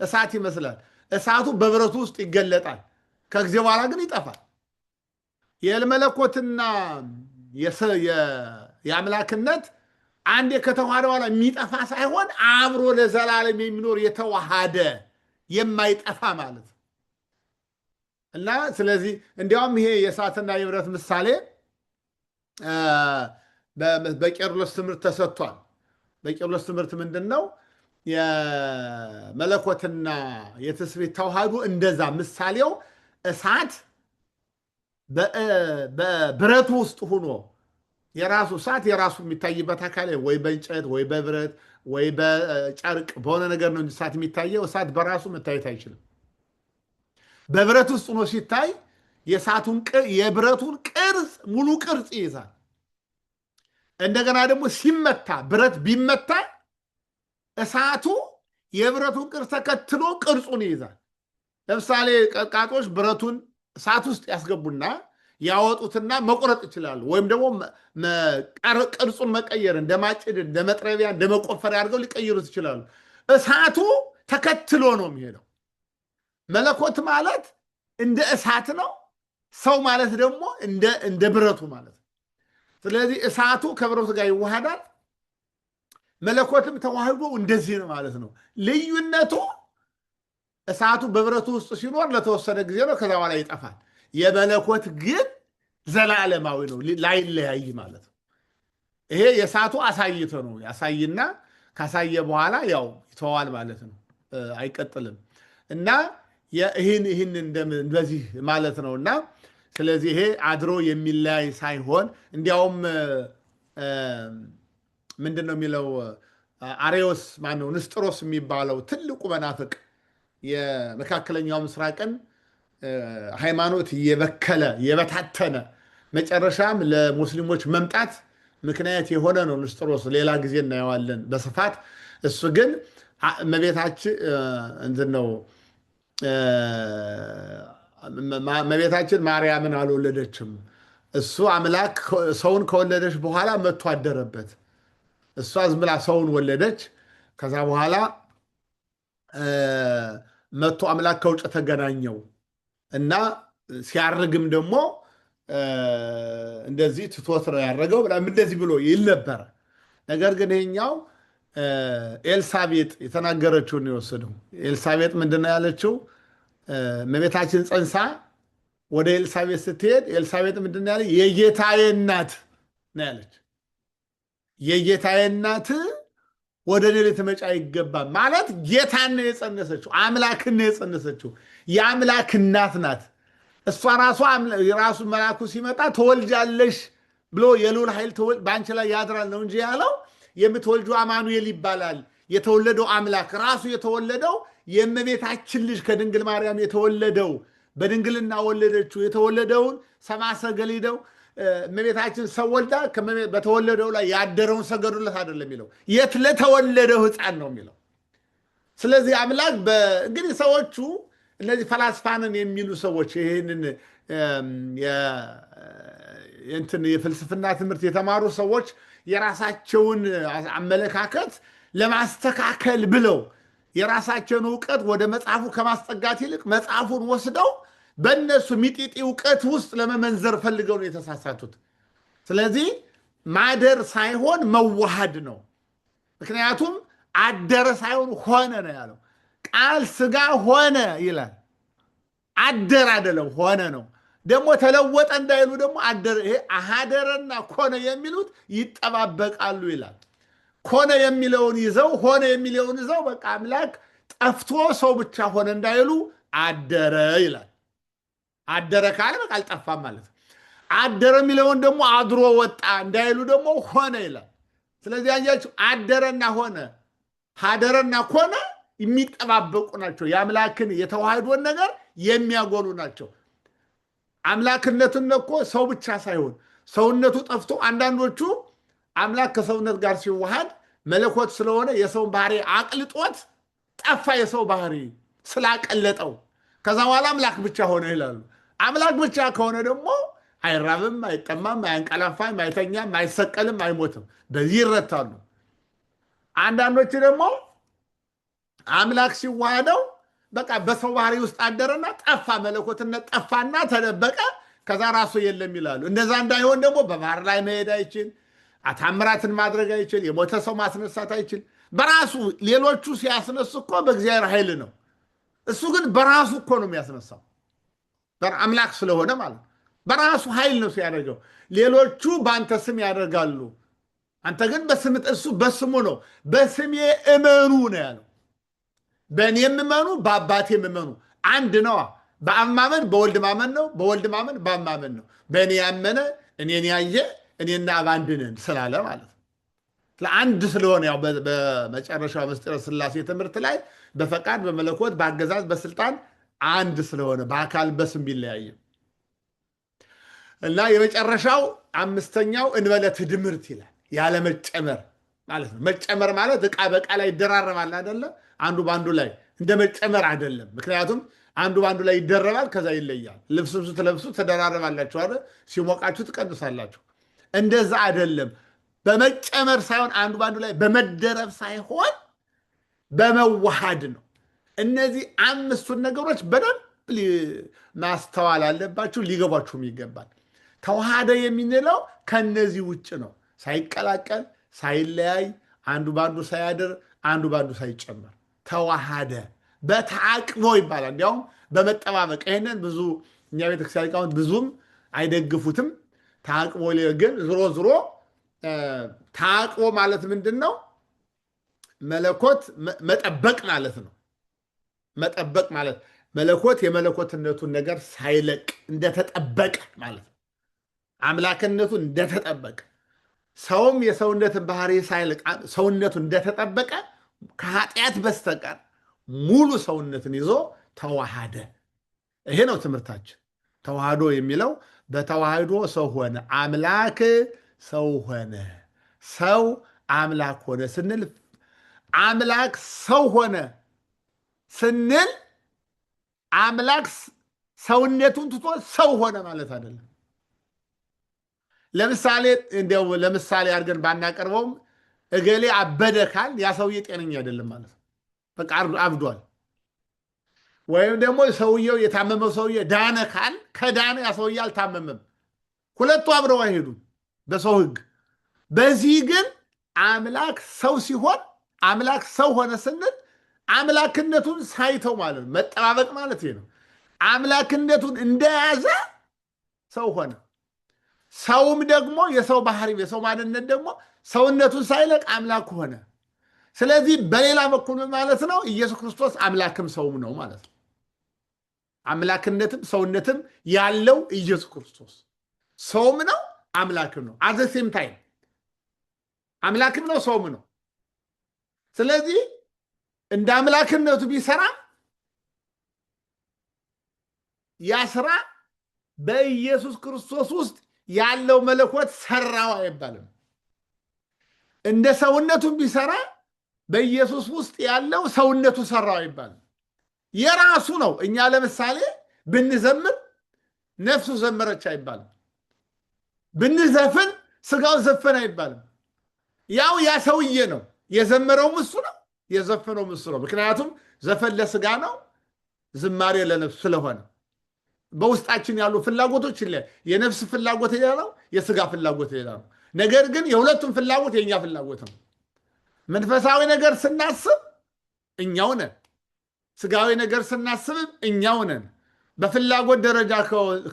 እሳት ይመስላል። እሳቱ በብረቱ ውስጥ ይገለጣል፣ ከጊዜ በኋላ ግን ይጠፋል። የመለኮትና የአምላክነት አንዴ ከተዋሃደ በኋላ የሚጠፋ ሳይሆን አብሮ ለዘላለም የሚኖር የተዋሃደ የማይጠፋ ማለት ነው። እና ስለዚህ እንዲያውም ይሄ የእሳትና የብረት ምሳሌ በቄርሎስ ትምህርት ተሰጥቷል። በቄርሎስ ትምህርት ምንድን ነው? የመለኮትና የትስብእት ተዋህዶ እንደዛ ምሳሌው እሳት በብረቱ ውስጥ ሆኖ የራሱ እሳት የራሱ የሚታይበት አካል ወይ በእንጨት ወይ በብረት ወይ በጨርቅ በሆነ ነገር ነው እሳት የሚታየው። እሳት በራሱ መታየት አይችልም። በብረት ውስጥ ሆኖ ሲታይ የብረቱን ቅርጽ ሙሉ ቅርጽ ይይዛል። እንደገና ደግሞ ሲመታ ብረት ቢመታ እሳቱ የብረቱን ቅርጽ ተከትሎ ቅርጹን ይይዛል። ለምሳሌ ቀጥቃጦች ብረቱን እሳት ውስጥ ያስገቡና ያወጡትና መቁረጥ ይችላሉ። ወይም ደግሞ ቅርጹን መቀየር እንደ ማጭድ፣ እንደ መጥረቢያ፣ እንደ መቆፈሪያ አድርገው ሊቀይሩት ይችላሉ። እሳቱ ተከትሎ ነው የሚሄደው። መለኮት ማለት እንደ እሳት ነው። ሰው ማለት ደግሞ እንደ ብረቱ ማለት ነው። ስለዚህ እሳቱ ከብረቱ ጋር ይዋሃዳል። መለኮትም ተዋህዶ እንደዚህ ነው ማለት ነው። ልዩነቱ እሳቱ በብረቱ ውስጥ ሲኖር ለተወሰነ ጊዜ ነው፣ ከዛ በኋላ ይጠፋል። የመለኮት ግን ዘላለማዊ ነው፣ ላይለያይ ማለት ነው። ይሄ የእሳቱ አሳይቶ ነው። ያሳይና ካሳየ በኋላ ያው ይተዋል ማለት ነው፣ አይቀጥልም። እና ይህን እንደዚህ ማለት ነው። እና ስለዚህ ይሄ አድሮ የሚለያይ ሳይሆን እንዲያውም ምንድን ነው የሚለው አሬዎስ ማነው ንስጥሮስ የሚባለው ትልቁ መናፍቅ የመካከለኛው ምስራቅን ሃይማኖት የበከለ የበታተነ መጨረሻም ለሙስሊሞች መምጣት ምክንያት የሆነ ነው ንስጥሮስ። ሌላ ጊዜ እናየዋለን በስፋት። እሱ ግን እመቤታችን እንትን ነው እመቤታችን ማርያምን አልወለደችም። እሱ አምላክ ሰውን ከወለደች በኋላ መጥቶ አደረበት። እሷ ዝም ብላ ሰውን ወለደች። ከዛ በኋላ መጥቶ አምላክ ከውጭ ተገናኘው እና ሲያርግም ደግሞ እንደዚህ ትቶት ነው ያረገው እንደዚህ ብሎ ይል ነበረ። ነገር ግን ይሄኛው ኤልሳቤጥ የተናገረችውን የወሰደው። ኤልሳቤጥ ምንድን ነው ያለችው? እመቤታችን ፀንሳ ወደ ኤልሳቤጥ ስትሄድ ኤልሳቤጥ ምንድን ነው ያለ? የጌታዬ እናት ነው ያለች። የጌታዬ እናት ወደ እኔ ልትመጪ አይገባም ማለት ጌታን ነው የጸነሰችው፣ አምላክን ነው የጸነሰችው። የአምላክ እናት ናት እሷ ራሱ መልአኩ ሲመጣ ተወልጃለሽ ብሎ የልዑል ኃይል በአንቺ ላይ ያድራል ነው እንጂ ያለው የምትወልጁ አማኑኤል ይባላል። የተወለደው አምላክ ራሱ የተወለደው የእመቤታችን ልጅ ከድንግል ማርያም የተወለደው በድንግልና ወለደችው። የተወለደውን ሰብአ ሰገል ሄደው እመቤታችን ሰው ወልዳ በተወለደው ላይ ያደረውን ሰገዱለት አይደለም የሚለው፣ የት ለተወለደው ሕፃን ነው የሚለው። ስለዚህ አምላክ እንግዲህ ሰዎቹ እነዚህ ፈላስፋንን የሚሉ ሰዎች ይህንን እንትን የፍልስፍና ትምህርት የተማሩ ሰዎች የራሳቸውን አመለካከት ለማስተካከል ብለው የራሳቸውን እውቀት ወደ መጽሐፉ ከማስጠጋት ይልቅ መጽሐፉን ወስደው በእነሱ ሚጢጢ እውቀት ውስጥ ለመመንዘር ፈልገው ነው የተሳሳቱት። ስለዚህ ማደር ሳይሆን መዋሃድ ነው። ምክንያቱም አደረ ሳይሆን ሆነ ነው ያለው። ቃል ሥጋ ሆነ ይላል። አደረ አይደለም ሆነ ነው። ደግሞ ተለወጠ እንዳይሉ ደግሞ አደረ። ይሄ አሃደረና ኮነ የሚሉት ይጠባበቃሉ ይላል። ኮነ የሚለውን ይዘው ሆነ የሚለውን ይዘው በቃ አምላክ ጠፍቶ ሰው ብቻ ሆነ እንዳይሉ አደረ ይላል። አደረ ካለ በቃ አልጠፋም ማለት ነው። አደረ የሚለውን ደግሞ አድሮ ወጣ እንዳይሉ ደግሞ ሆነ ይላል። ስለዚህ አያችሁ አደረና ሆነ ሀደረና ኮነ የሚጠባበቁ ናቸው። የአምላክን የተዋህዶን ነገር የሚያጎሉ ናቸው። አምላክነቱን እኮ ሰው ብቻ ሳይሆን ሰውነቱ ጠፍቶ አንዳንዶቹ አምላክ ከሰውነት ጋር ሲዋሃድ መለኮት ስለሆነ የሰውን ባህሪ አቅልጦት ጠፋ። የሰው ባህሪ ስላቀለጠው ከዛ በኋላ አምላክ ብቻ ሆነ ይላሉ። አምላክ ብቻ ከሆነ ደግሞ አይራብም፣ አይጠማም፣ አያንቀላፋም፣ አይተኛም፣ አይሰቀልም፣ አይሞትም። በዚህ ይረታሉ። አንዳንዶች ደግሞ አምላክ ሲዋሃደው በቃ በሰው ባህሪ ውስጥ አደረና ጠፋ፣ መለኮትነት ጠፋና ተደበቀ፣ ከዛ ራሱ የለም ይላሉ። እንደዛ እንዳይሆን ደግሞ በባህር ላይ መሄድ አይችል፣ ታምራትን ማድረግ አይችል፣ የሞተ ሰው ማስነሳት አይችል። በራሱ ሌሎቹ ሲያስነሱ እኮ በእግዚአብሔር ኃይል ነው። እሱ ግን በራሱ እኮ ነው የሚያስነሳው፣ አምላክ ስለሆነ ማለት ነው። በራሱ ኃይል ነው ሲያደርገው። ሌሎቹ በአንተ ስም ያደርጋሉ፣ አንተ ግን በስም እሱ በስሙ ነው። በስሜ እመኑ ነው ያለው። በእኔም እመኑ በአባቴም እመኑ። አንድ ነዋ። በአብ ማመን በወልድ ማመን ነው፣ በወልድ ማመን በአብ ማመን ነው። በእኔ ያመነ እኔን ያየ እኔና አብ አንድ ነን ስላለ ማለት ነው። ለአንድ ስለሆነ ያው በመጨረሻው ምስጢረ ሥላሴ ትምህርት ላይ በፈቃድ በመለኮት በአገዛዝ በስልጣን አንድ ስለሆነ በአካል በስም ቢለያይም እና የመጨረሻው አምስተኛው እንበለ ትድምርት ይላል። ያለ መጨመር ማለት ነው። መጨመር ማለት ዕቃ በዕቃ ላይ ይደራረባል አይደለ? አንዱ በአንዱ ላይ እንደ መጨመር አይደለም። ምክንያቱም አንዱ በአንዱ ላይ ይደረባል፣ ከዛ ይለያል። ልብስ ስትለብሱ ተደራረባላችሁ አይደል? ሲሞቃችሁ ትቀንሳላችሁ። እንደዛ አይደለም። በመጨመር ሳይሆን አንዱ በአንዱ ላይ በመደረብ ሳይሆን በመዋሃድ ነው። እነዚህ አምስቱን ነገሮች በደንብ ማስተዋል አለባችሁ፣ ሊገባችሁም ይገባል። ተዋሃደ የሚንለው ከነዚህ ውጭ ነው። ሳይቀላቀል፣ ሳይለያይ፣ አንዱ በአንዱ ሳያድር፣ አንዱ በአንዱ ሳይጨመር ተዋሃደ። በተዓቅቦ ይባላል። እንዲያውም በመጠባበቅ ይህንን ብዙ እኛ ቤተክርስቲያን ሊቃውንት ብዙም አይደግፉትም። ተዓቅቦ ግን ዝሮ ተዓቅቦ ማለት ምንድን ነው? መለኮት መጠበቅ ማለት ነው። መጠበቅ ማለት መለኮት የመለኮትነቱን ነገር ሳይለቅ እንደተጠበቀ ማለት ነው። አምላክነቱን እንደተጠበቀ፣ ሰውም የሰውነትን ባህሪ ሳይለቅ ሰውነቱ እንደተጠበቀ ከኃጢአት በስተቀር ሙሉ ሰውነትን ይዞ ተዋሃደ። ይሄ ነው ትምህርታችን። ተዋህዶ የሚለው በተዋህዶ ሰው ሆነ፣ አምላክ ሰው ሆነ። ሰው አምላክ ሆነ ስንል አምላክ ሰው ሆነ ስንል አምላክ ሰውነቱን ትቶ ሰው ሆነ ማለት አይደለም። ለምሳሌ እንዲያው ለምሳሌ አድርገን ባናቀርበውም እገሌ አበደ ካል ያ ሰውዬ ጤነኛ አይደለም ማለት ነው። በቃ አብዷል። ወይም ደግሞ ሰውየው የታመመው ሰውዬ ዳነ ካል ከዳነ ያ ሰውዬ አልታመመም። ሁለቱ አብረው አይሄዱም በሰው ሕግ። በዚህ ግን አምላክ ሰው ሲሆን አምላክ ሰው ሆነ ስንል አምላክነቱን ሳይተው ማለት ነው። መጠባበቅ ማለት ይሄ ነው። አምላክነቱን እንደያዘ ሰው ሆነ። ሰውም ደግሞ የሰው ባህሪ የሰው ማንነት ደግሞ ሰውነቱን ሳይለቅ አምላክ ሆነ። ስለዚህ በሌላ በኩል ማለት ነው ኢየሱስ ክርስቶስ አምላክም ሰውም ነው ማለት ነው። አምላክነትም ሰውነትም ያለው ኢየሱስ ክርስቶስ ሰውም ነው አምላክም ነው። አዘ ሴም ታይም አምላክም ነው ሰውም ነው። ስለዚህ እንደ አምላክነቱ ቢሰራ ያ ስራ በኢየሱስ ክርስቶስ ውስጥ ያለው መለኮት ሰራው አይባልም። እንደ ሰውነቱን ቢሰራ በኢየሱስ ውስጥ ያለው ሰውነቱ ሰራው አይባልም። የራሱ ነው። እኛ ለምሳሌ ብንዘምር ነፍሱ ዘመረች አይባልም። ብንዘፍን ስጋው ዘፈን አይባልም። ያው ያ ሰውዬ ነው የዘመረውም እሱ ነው የዘፈነውም እሱ ነው። ምክንያቱም ዘፈን ለስጋ ነው፣ ዝማሬ ለነፍስ ስለሆነ በውስጣችን ያሉ ፍላጎቶች የነፍስ ፍላጎት ሌላ ነው፣ የስጋ ፍላጎት ሌላ ነው። ነገር ግን የሁለቱም ፍላጎት የእኛ ፍላጎት ነው። መንፈሳዊ ነገር ስናስብ እኛው ነን፣ ስጋዊ ነገር ስናስብም እኛው ነን። በፍላጎት ደረጃ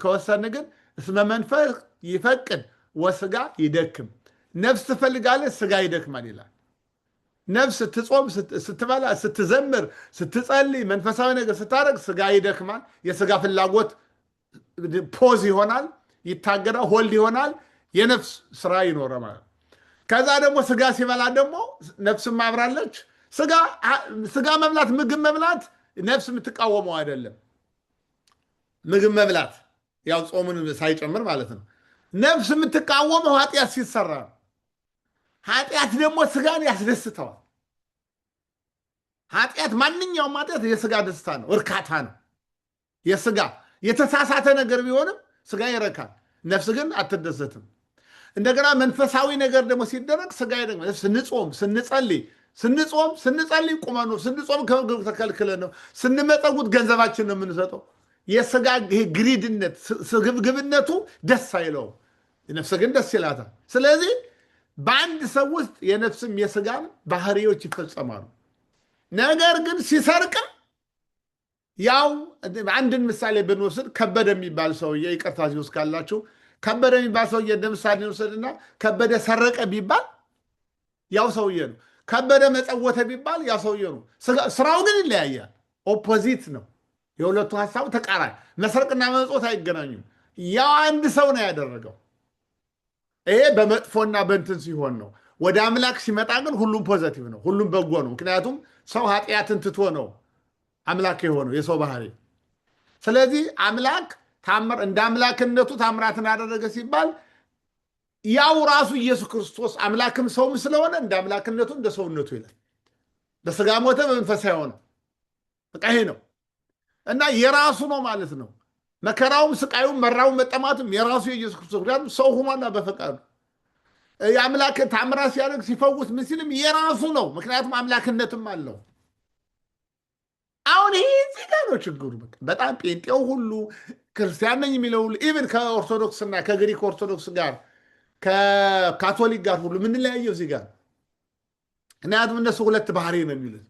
ከወሰን ግን እስመ መንፈስ ይፈቅድ ወስጋ ይደክም፣ ነፍስ ትፈልጋለች ስጋ ይደክማል ይላል። ነፍስ ስትጾም፣ ስትበላ፣ ስትዘምር፣ ስትጸልይ፣ መንፈሳዊ ነገር ስታደርግ ስጋ ይደክማል። የስጋ ፍላጎት ፖዝ ይሆናል፣ ይታገዳል፣ ሆልድ ይሆናል። የነፍስ ስራ ይኖረ ማለት። ከዛ ደግሞ ስጋ ሲበላ ደግሞ ነፍስ ማብራለች። ስጋ መብላት፣ ምግብ መብላት ነፍስ የምትቃወመው አይደለም። ምግብ መብላት ያው ጾምን ሳይጨምር ማለት ነው። ነፍስ የምትቃወመው ኃጢአት ሲሰራ ነው። ኃጢአት ደግሞ ስጋን ያስደስተዋል። ኃጢአት፣ ማንኛውም ኃጢአት የስጋ ደስታ ነው፣ እርካታ ነው። የስጋ የተሳሳተ ነገር ቢሆንም ስጋ ይረካል፣ ነፍስ ግን አትደሰትም። እንደገና መንፈሳዊ ነገር ደግሞ ሲደረግ ስጋ ይደግማል። ስንጾም፣ ስንጸልይ ቁመን ነው። ስንጾም ከምግብ ተከልክለን ነው። ስንመጸውት ገንዘባችን ነው የምንሰጠው። የስጋ ግሪድነት፣ ስግብግብነቱ ደስ አይለውም። ነፍስ ግን ደስ ይላታል። ስለዚህ በአንድ ሰው ውስጥ የነፍስም የስጋን ባህሪዎች ይፈጸማሉ። ነገር ግን ሲሰርቅም ያው አንድን ምሳሌ ብንወስድ ከበደ የሚባል ሰውዬ፣ ይቅርታ ሲወስድ ካላችሁ፣ ከበደ የሚባል ሰውዬ እንደ ምሳሌ እንወስድና ከበደ ሰረቀ ቢባል ያው ሰውዬ ነው። ከበደ መጸወተ ቢባል ያው ሰውዬ ነው። ስራው ግን ይለያያል። ኦፖዚት ነው። የሁለቱ ሀሳቡ ተቃራኒ። መስረቅና መጽወት አይገናኙም። ያው አንድ ሰው ነው ያደረገው። ይሄ በመጥፎና በእንትን ሲሆን ነው። ወደ አምላክ ሲመጣ ግን ሁሉም ፖዘቲቭ ነው፣ ሁሉም በጎ ነው። ምክንያቱም ሰው ኃጢአትን ትቶ ነው አምላክ የሆነው የሰው ባህሪ። ስለዚህ አምላክ እንደ አምላክነቱ ታምራትን አደረገ ሲባል ያው ራሱ ኢየሱስ ክርስቶስ አምላክም ሰውም ስለሆነ እንደ አምላክነቱ እንደ ሰውነቱ ይላል። በስጋ ሞተ፣ በመንፈሳዊ ሆነ። በቃ ይሄ ነው እና የራሱ ነው ማለት ነው። መከራውም፣ ስቃዩም፣ መራውም፣ መጠማትም የራሱ የኢየሱስ ክርስቶስ ምክንያቱም ሰው ሆኗና በፈቃዱ የአምላክ ታምራት ሲያደርግ ሲፈውስ ምን ሲልም የራሱ ነው። ምክንያቱም አምላክነትም አለው። አሁን ይሄ እዚህ ጋር ነው ችግሩ። በጣም ጴንጤው ሁሉ ክርስቲያን ነኝ የሚለው ሁሉ ኢቨን ከኦርቶዶክስና ከግሪክ ኦርቶዶክስ ጋር ከካቶሊክ ጋር ሁሉ የምንለያየው እዚህ ጋር። ምክንያቱም እነሱ ሁለት ባህሪ ነው የሚሉት።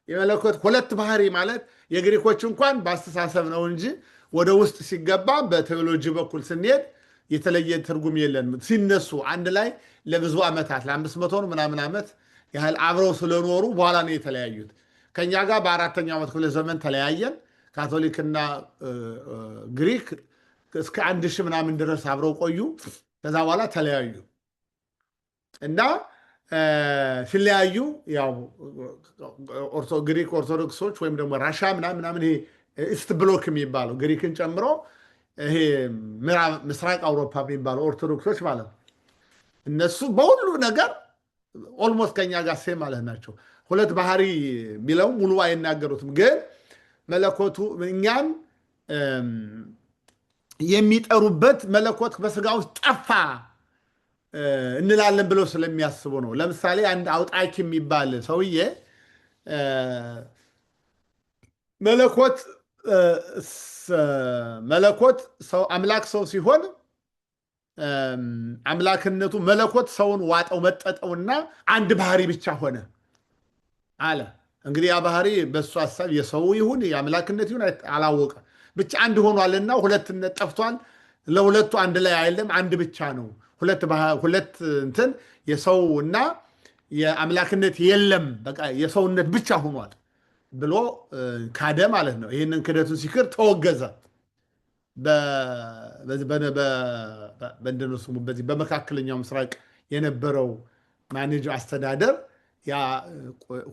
የመለኮት ሁለት ባህሪ ማለት የግሪኮች እንኳን በአስተሳሰብ ነው እንጂ ወደ ውስጥ ሲገባ በቴዎሎጂ በኩል ስንሄድ የተለየ ትርጉም የለንም። ሲነሱ አንድ ላይ ለብዙ ዓመታት ለ500 ምናምን ዓመት ያህል አብረው ስለኖሩ በኋላ ነው የተለያዩት። ከኛ ጋር በ4ኛው ዓመት ክፍለ ዘመን ተለያየን። ካቶሊክና ግሪክ እስከ 1000 ምናምን ድረስ አብረው ቆዩ። ከዛ በኋላ ተለያዩ እና ሲለያዩ ያው ግሪክ ኦርቶዶክሶች ወይም ደግሞ ራሻ ምናምን ይሄ ኢስት ብሎክ የሚባለው ግሪክን ጨምሮ ይሄ ምስራቅ አውሮፓ የሚባለው ኦርቶዶክሶች ማለት ነው። እነሱ በሁሉ ነገር ኦልሞስት ከኛ ጋር ሴም ማለት ናቸው። ሁለት ባህሪ ቢለው ሙሉ አይናገሩትም። ግን መለኮቱ እኛን የሚጠሩበት መለኮት በስጋ ውስጥ ጠፋ እንላለን ብለው ስለሚያስቡ ነው። ለምሳሌ አንድ አውጣኪ የሚባል ሰውዬ መለኮት ሰው አምላክ ሰው ሲሆን አምላክነቱ መለኮት ሰውን ዋጠው መጠጠውና አንድ ባህሪ ብቻ ሆነ አለ። እንግዲህ ያ ባህሪ በእሱ ሀሳብ የሰው ይሁን የአምላክነት ይሁን አላወቀ፣ ብቻ አንድ ሆኗልና ሁለትነት ጠፍቷል። ለሁለቱ አንድ ላይ አይደለም፣ አንድ ብቻ ነው። ሁለት እንትን የሰውና የአምላክነት የለም፣ በቃ የሰውነት ብቻ ሆኗል ብሎ ካደ ማለት ነው። ይህንን ክደቱን ሲክር ተወገዘ። በዚህ በመካከለኛው ምስራቅ የነበረው ማኔጅ አስተዳደር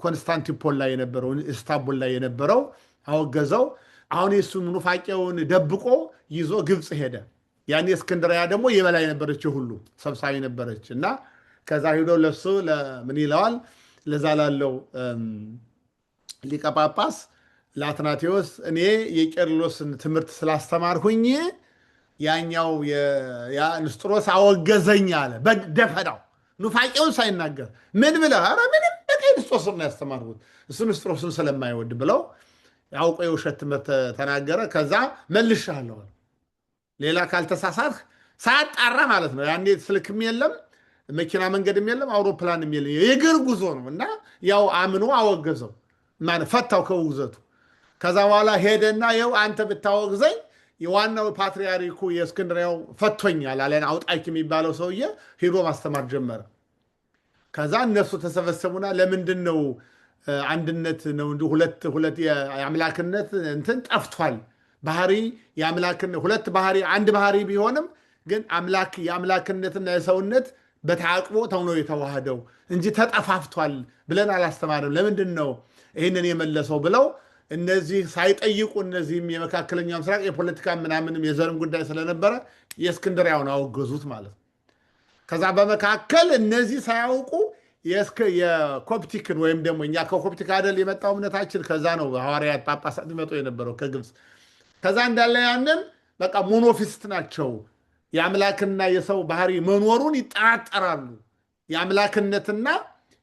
ኮንስታንቲፖል ላይ የነበረው ኢስታንቡል ላይ የነበረው አወገዘው። አሁን የሱን ኑፋቄውን ደብቆ ይዞ ግብፅ ሄደ። ያኔ እስክንድሪያ ደግሞ የበላይ ነበረች፣ ሁሉ ሰብሳቢ ነበረች። እና ከዛ ሄዶ ለሱ ምን ይለዋል ለዛ ላለው ሊቀ ጳጳስ ለአትናቴዎስ እኔ የቄርሎስን ትምህርት ስላስተማርሁኝ ያኛው ያ ንስጥሮስ አወገዘኝ አለ በደፈናው ኑፋቄውን ሳይናገር ምን ብለህ ኧረ ምንም በቃ ንስጥሮስን ነው ያስተማርኩት እሱ ንስጥሮስን ስለማይወድ ብለው ያውቆ የውሸት ትምህርት ተናገረ። ከዛ መልሻለሁ ሌላ ካልተሳሳትህ ሳያጣራ ማለት ነው። ያኔ ስልክም የለም መኪና መንገድም የለም አውሮፕላንም የለም የእግር ጉዞ ነው እና ያው አምኖ አወገዘው ፈታው ከውግዘቱ። ከዛ በኋላ ሄደና ይኸው አንተ ብታወግዘኝ የዋናው ፓትርያርኩ የእስክንድርያው ፈቶኛል አለን አውጣቂ የሚባለው ሰውዬ ሄዶ ማስተማር ጀመረ። ከዛ እነሱ ተሰበሰቡና ለምንድን ነው አንድነት ነው እንጂ ሁለት የአምላክነት እንትን ጠፍቷል ባህሪ የአምላክነት ሁለት ባህሪ አንድ ባህሪ ቢሆንም ግን የአምላክነትና የሰውነት በተዓቅቦ ተውኖ የተዋህደው እንጂ ተጠፋፍቷል ብለን አላስተማርም። ለምንድን ነው ይህንን የመለሰው ብለው እነዚህ ሳይጠይቁ እነዚህም የመካከለኛው ምስራቅ የፖለቲካ ምናምንም የዘርም ጉዳይ ስለነበረ የእስክንድርያውን አወገዙት ማለት ነው። ከዛ በመካከል እነዚህ ሳያውቁ የኮፕቲክን ወይም ደግሞ እኛ ከኮፕቲክ አይደል የመጣው እምነታችን ከዛ ነው ሐዋርያት ጳጳሳት ሊመጡ የነበረው ከግብፅ። ከዛ እንዳለ ያንን በቃ ሞኖፊስት ናቸው። የአምላክና የሰው ባህሪ መኖሩን ይጠራጠራሉ። የአምላክነትና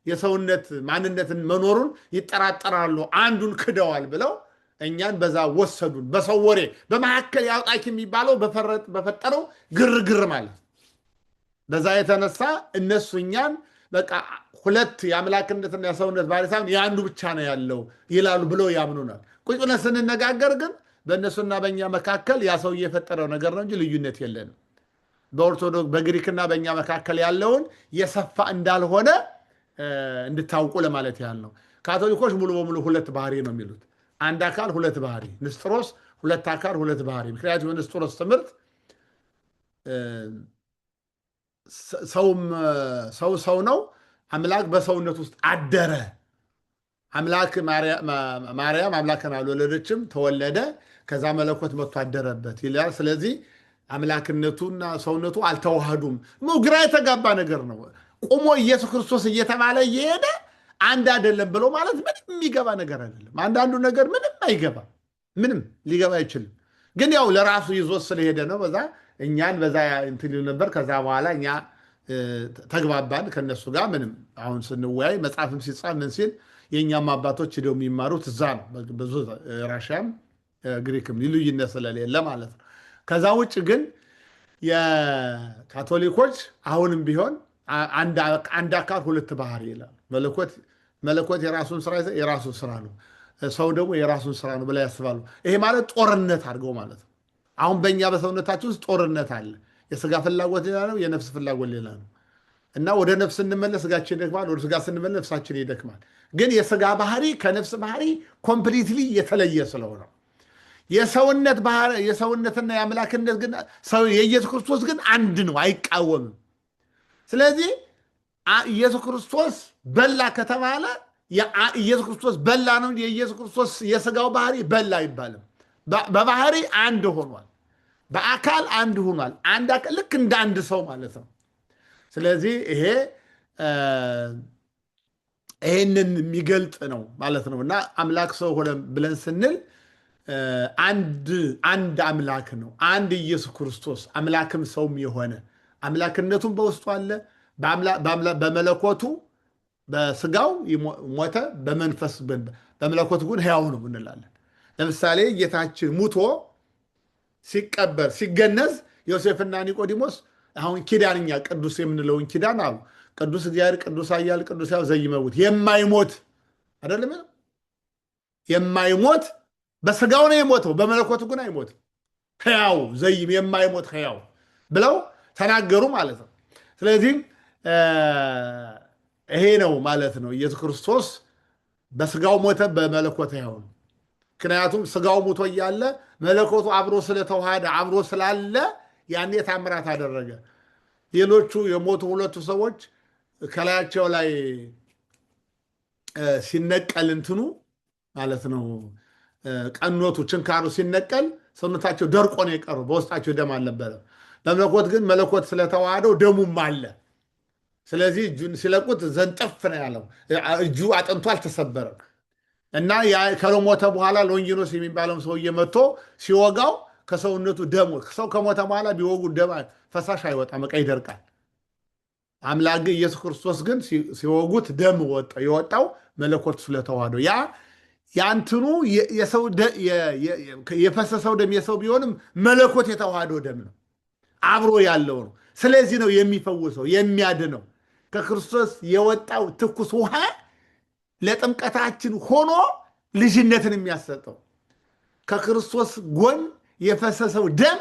የሰውነት ማንነትን መኖሩን ይጠራጠራሉ። አንዱን ክደዋል ብለው እኛን በዛ ወሰዱን። በሰው ወሬ በመካከል ያውጣኪ የሚባለው በፈጠረው ግርግር ማለት በዛ የተነሳ እነሱ እኛን በቃ ሁለት የአምላክነትና የሰውነት ባህሪ ሳይሆን የአንዱ ብቻ ነው ያለው ይላሉ ብለው ያምኑናል። ቁጭ ብለን ስንነጋገር ግን በእነሱና በእኛ መካከል ያ ሰው የፈጠረው ነገር ነው እንጂ ልዩነት የለንም። በኦርቶዶክስ በግሪክና በእኛ መካከል ያለውን የሰፋ እንዳልሆነ እንድታውቁ ለማለት ያህል ነው። ካቶሊኮች ሙሉ በሙሉ ሁለት ባህሪ ነው የሚሉት። አንድ አካል ሁለት ባህሪ፣ ንስጥሮስ ሁለት አካል ሁለት ባህሪ። ምክንያቱም የንስጥሮስ ትምህርት ሰው ነው፣ አምላክ በሰውነት ውስጥ አደረ። አምላክ ማርያም አምላክን አልወለደችም፣ ተወለደ። ከዛ መለኮት መጥቶ አደረበት ይላል። ስለዚህ አምላክነቱና ሰውነቱ አልተዋህዱም። ግራ የተጋባ ነገር ነው። ቁሞ ኢየሱስ ክርስቶስ እየተባለ እየሄደ አንድ አይደለም ብሎ ማለት ምንም የሚገባ ነገር አይደለም። አንዳንዱ ነገር ምንም አይገባ፣ ምንም ሊገባ አይችልም። ግን ያው ለራሱ ይዞት ስለሄደ ነው። በዛ እኛን በዛ እንትን ይሉ ነበር። ከዛ በኋላ እኛ ተግባባን ከነሱ ጋር። ምንም አሁን ስንወያይ መጽሐፍም ሲጻፍ ምን ሲል የእኛም አባቶች ሄደው የሚማሩት እዛ ነው። ብዙ ራሽያም ግሪክም ልዩነት ስለሌለ ማለት ነው። ከዛ ውጭ ግን የካቶሊኮች አሁንም ቢሆን አንድ አካል ሁለት ባህሪ ይላል። መለኮት የራሱን ስራ የራሱን ስራ ነው፣ ሰው ደግሞ የራሱን ስራ ነው ብላ ያስባሉ። ይሄ ማለት ጦርነት አድርገው ማለት ነው። አሁን በእኛ በሰውነታችን ውስጥ ጦርነት አለ። የስጋ ፍላጎት ሌላ ነው፣ የነፍስ ፍላጎት ሌላ ነው። እና ወደ ነፍስ ስንመለስ ስጋችን ይደክማል፣ ወደ ስጋ ስንመለስ ነፍሳችን ይደክማል። ግን የስጋ ባህሪ ከነፍስ ባህሪ ኮምፕሊትሊ የተለየ ስለሆነ የሰውነትና የአምላክነት ግን የኢየሱስ ክርስቶስ ግን አንድ ነው፣ አይቃወምም። ስለዚህ ኢየሱስ ክርስቶስ በላ ከተባለ ኢየሱስ ክርስቶስ በላ ነው። የኢየሱስ ክርስቶስ የስጋው ባህሪ በላ አይባልም። በባህሪ አንድ ሆኗል፣ በአካል አንድ ሆኗል። አንድ አካል ልክ እንደ አንድ ሰው ማለት ነው። ስለዚህ ይሄንን የሚገልጥ ነው ማለት ነው። እና አምላክ ሰው ሆነ ብለን ስንል አንድ አምላክ ነው። አንድ ኢየሱስ ክርስቶስ አምላክም ሰውም የሆነ አምላክነቱም በውስጡ አለ። በመለኮቱ በስጋው ሞተ፣ በመንፈስ በመለኮቱ ግን ሕያው ነው እንላለን። ለምሳሌ ጌታችን ሙቶ ሲቀበር ሲገነዝ ዮሴፍና ኒቆዲሞስ አሁን ኪዳንኛ ቅዱስ የምንለውን ኪዳን አሉ። ቅዱስ እግዚአብሔር ቅዱስ ኃያል ቅዱስ ሕያው ዘይመውት የማይሞት አይደለም፣ የማይሞት በስጋው ነው የሞተው፣ በመለኮቱ ግን አይሞትም። ሕያው ዘይም የማይሞት ሕያው ብለው ተናገሩ ማለት ነው። ስለዚህ ይሄ ነው ማለት ነው። ኢየሱስ ክርስቶስ በስጋው ሞተ፣ በመለኮት ሕያው ነው። ምክንያቱም ስጋው ሞቶ እያለ መለኮቱ አብሮ ስለተዋሃደ አብሮ ስላለ ያኔ ታምራት አደረገ። ሌሎቹ የሞቱ ሁለቱ ሰዎች ከላያቸው ላይ ሲነቀል እንትኑ ማለት ነው ቀኖቱ ችንካሩ ሲነቀል ሰውነታቸው ደርቆ ነው የቀሩ፣ በውስጣቸው ደም አልነበረም። በመለኮት ግን መለኮት ስለተዋሃደው ደሙም አለ። ስለዚህ እጁን ሲለቁት ዘንጠፍ ነው ያለው፣ እጁ አጥንቱ አልተሰበረም። እና ከሞተ በኋላ ሎንጊኖስ የሚባለውም ሰውዬ መጥቶ ሲወጋው ከሰውነቱ ደም ሰው ከሞተ በኋላ ቢወጉ ደም ፈሳሽ አይወጣም፣ በቃ ይደርቃል። አምላክ ግን ኢየሱስ ክርስቶስ ግን ሲወጉት ደም ወጣ። የወጣው መለኮት ስለተዋህደው ያንትኑ የፈሰሰው ደም የሰው ቢሆንም መለኮት የተዋህደው ደም ነው፣ አብሮ ያለው ነው። ስለዚህ ነው የሚፈውሰው የሚያድነው። ከክርስቶስ የወጣው ትኩስ ውሃ ለጥምቀታችን ሆኖ ልጅነትን የሚያሰጠው፣ ከክርስቶስ ጎን የፈሰሰው ደም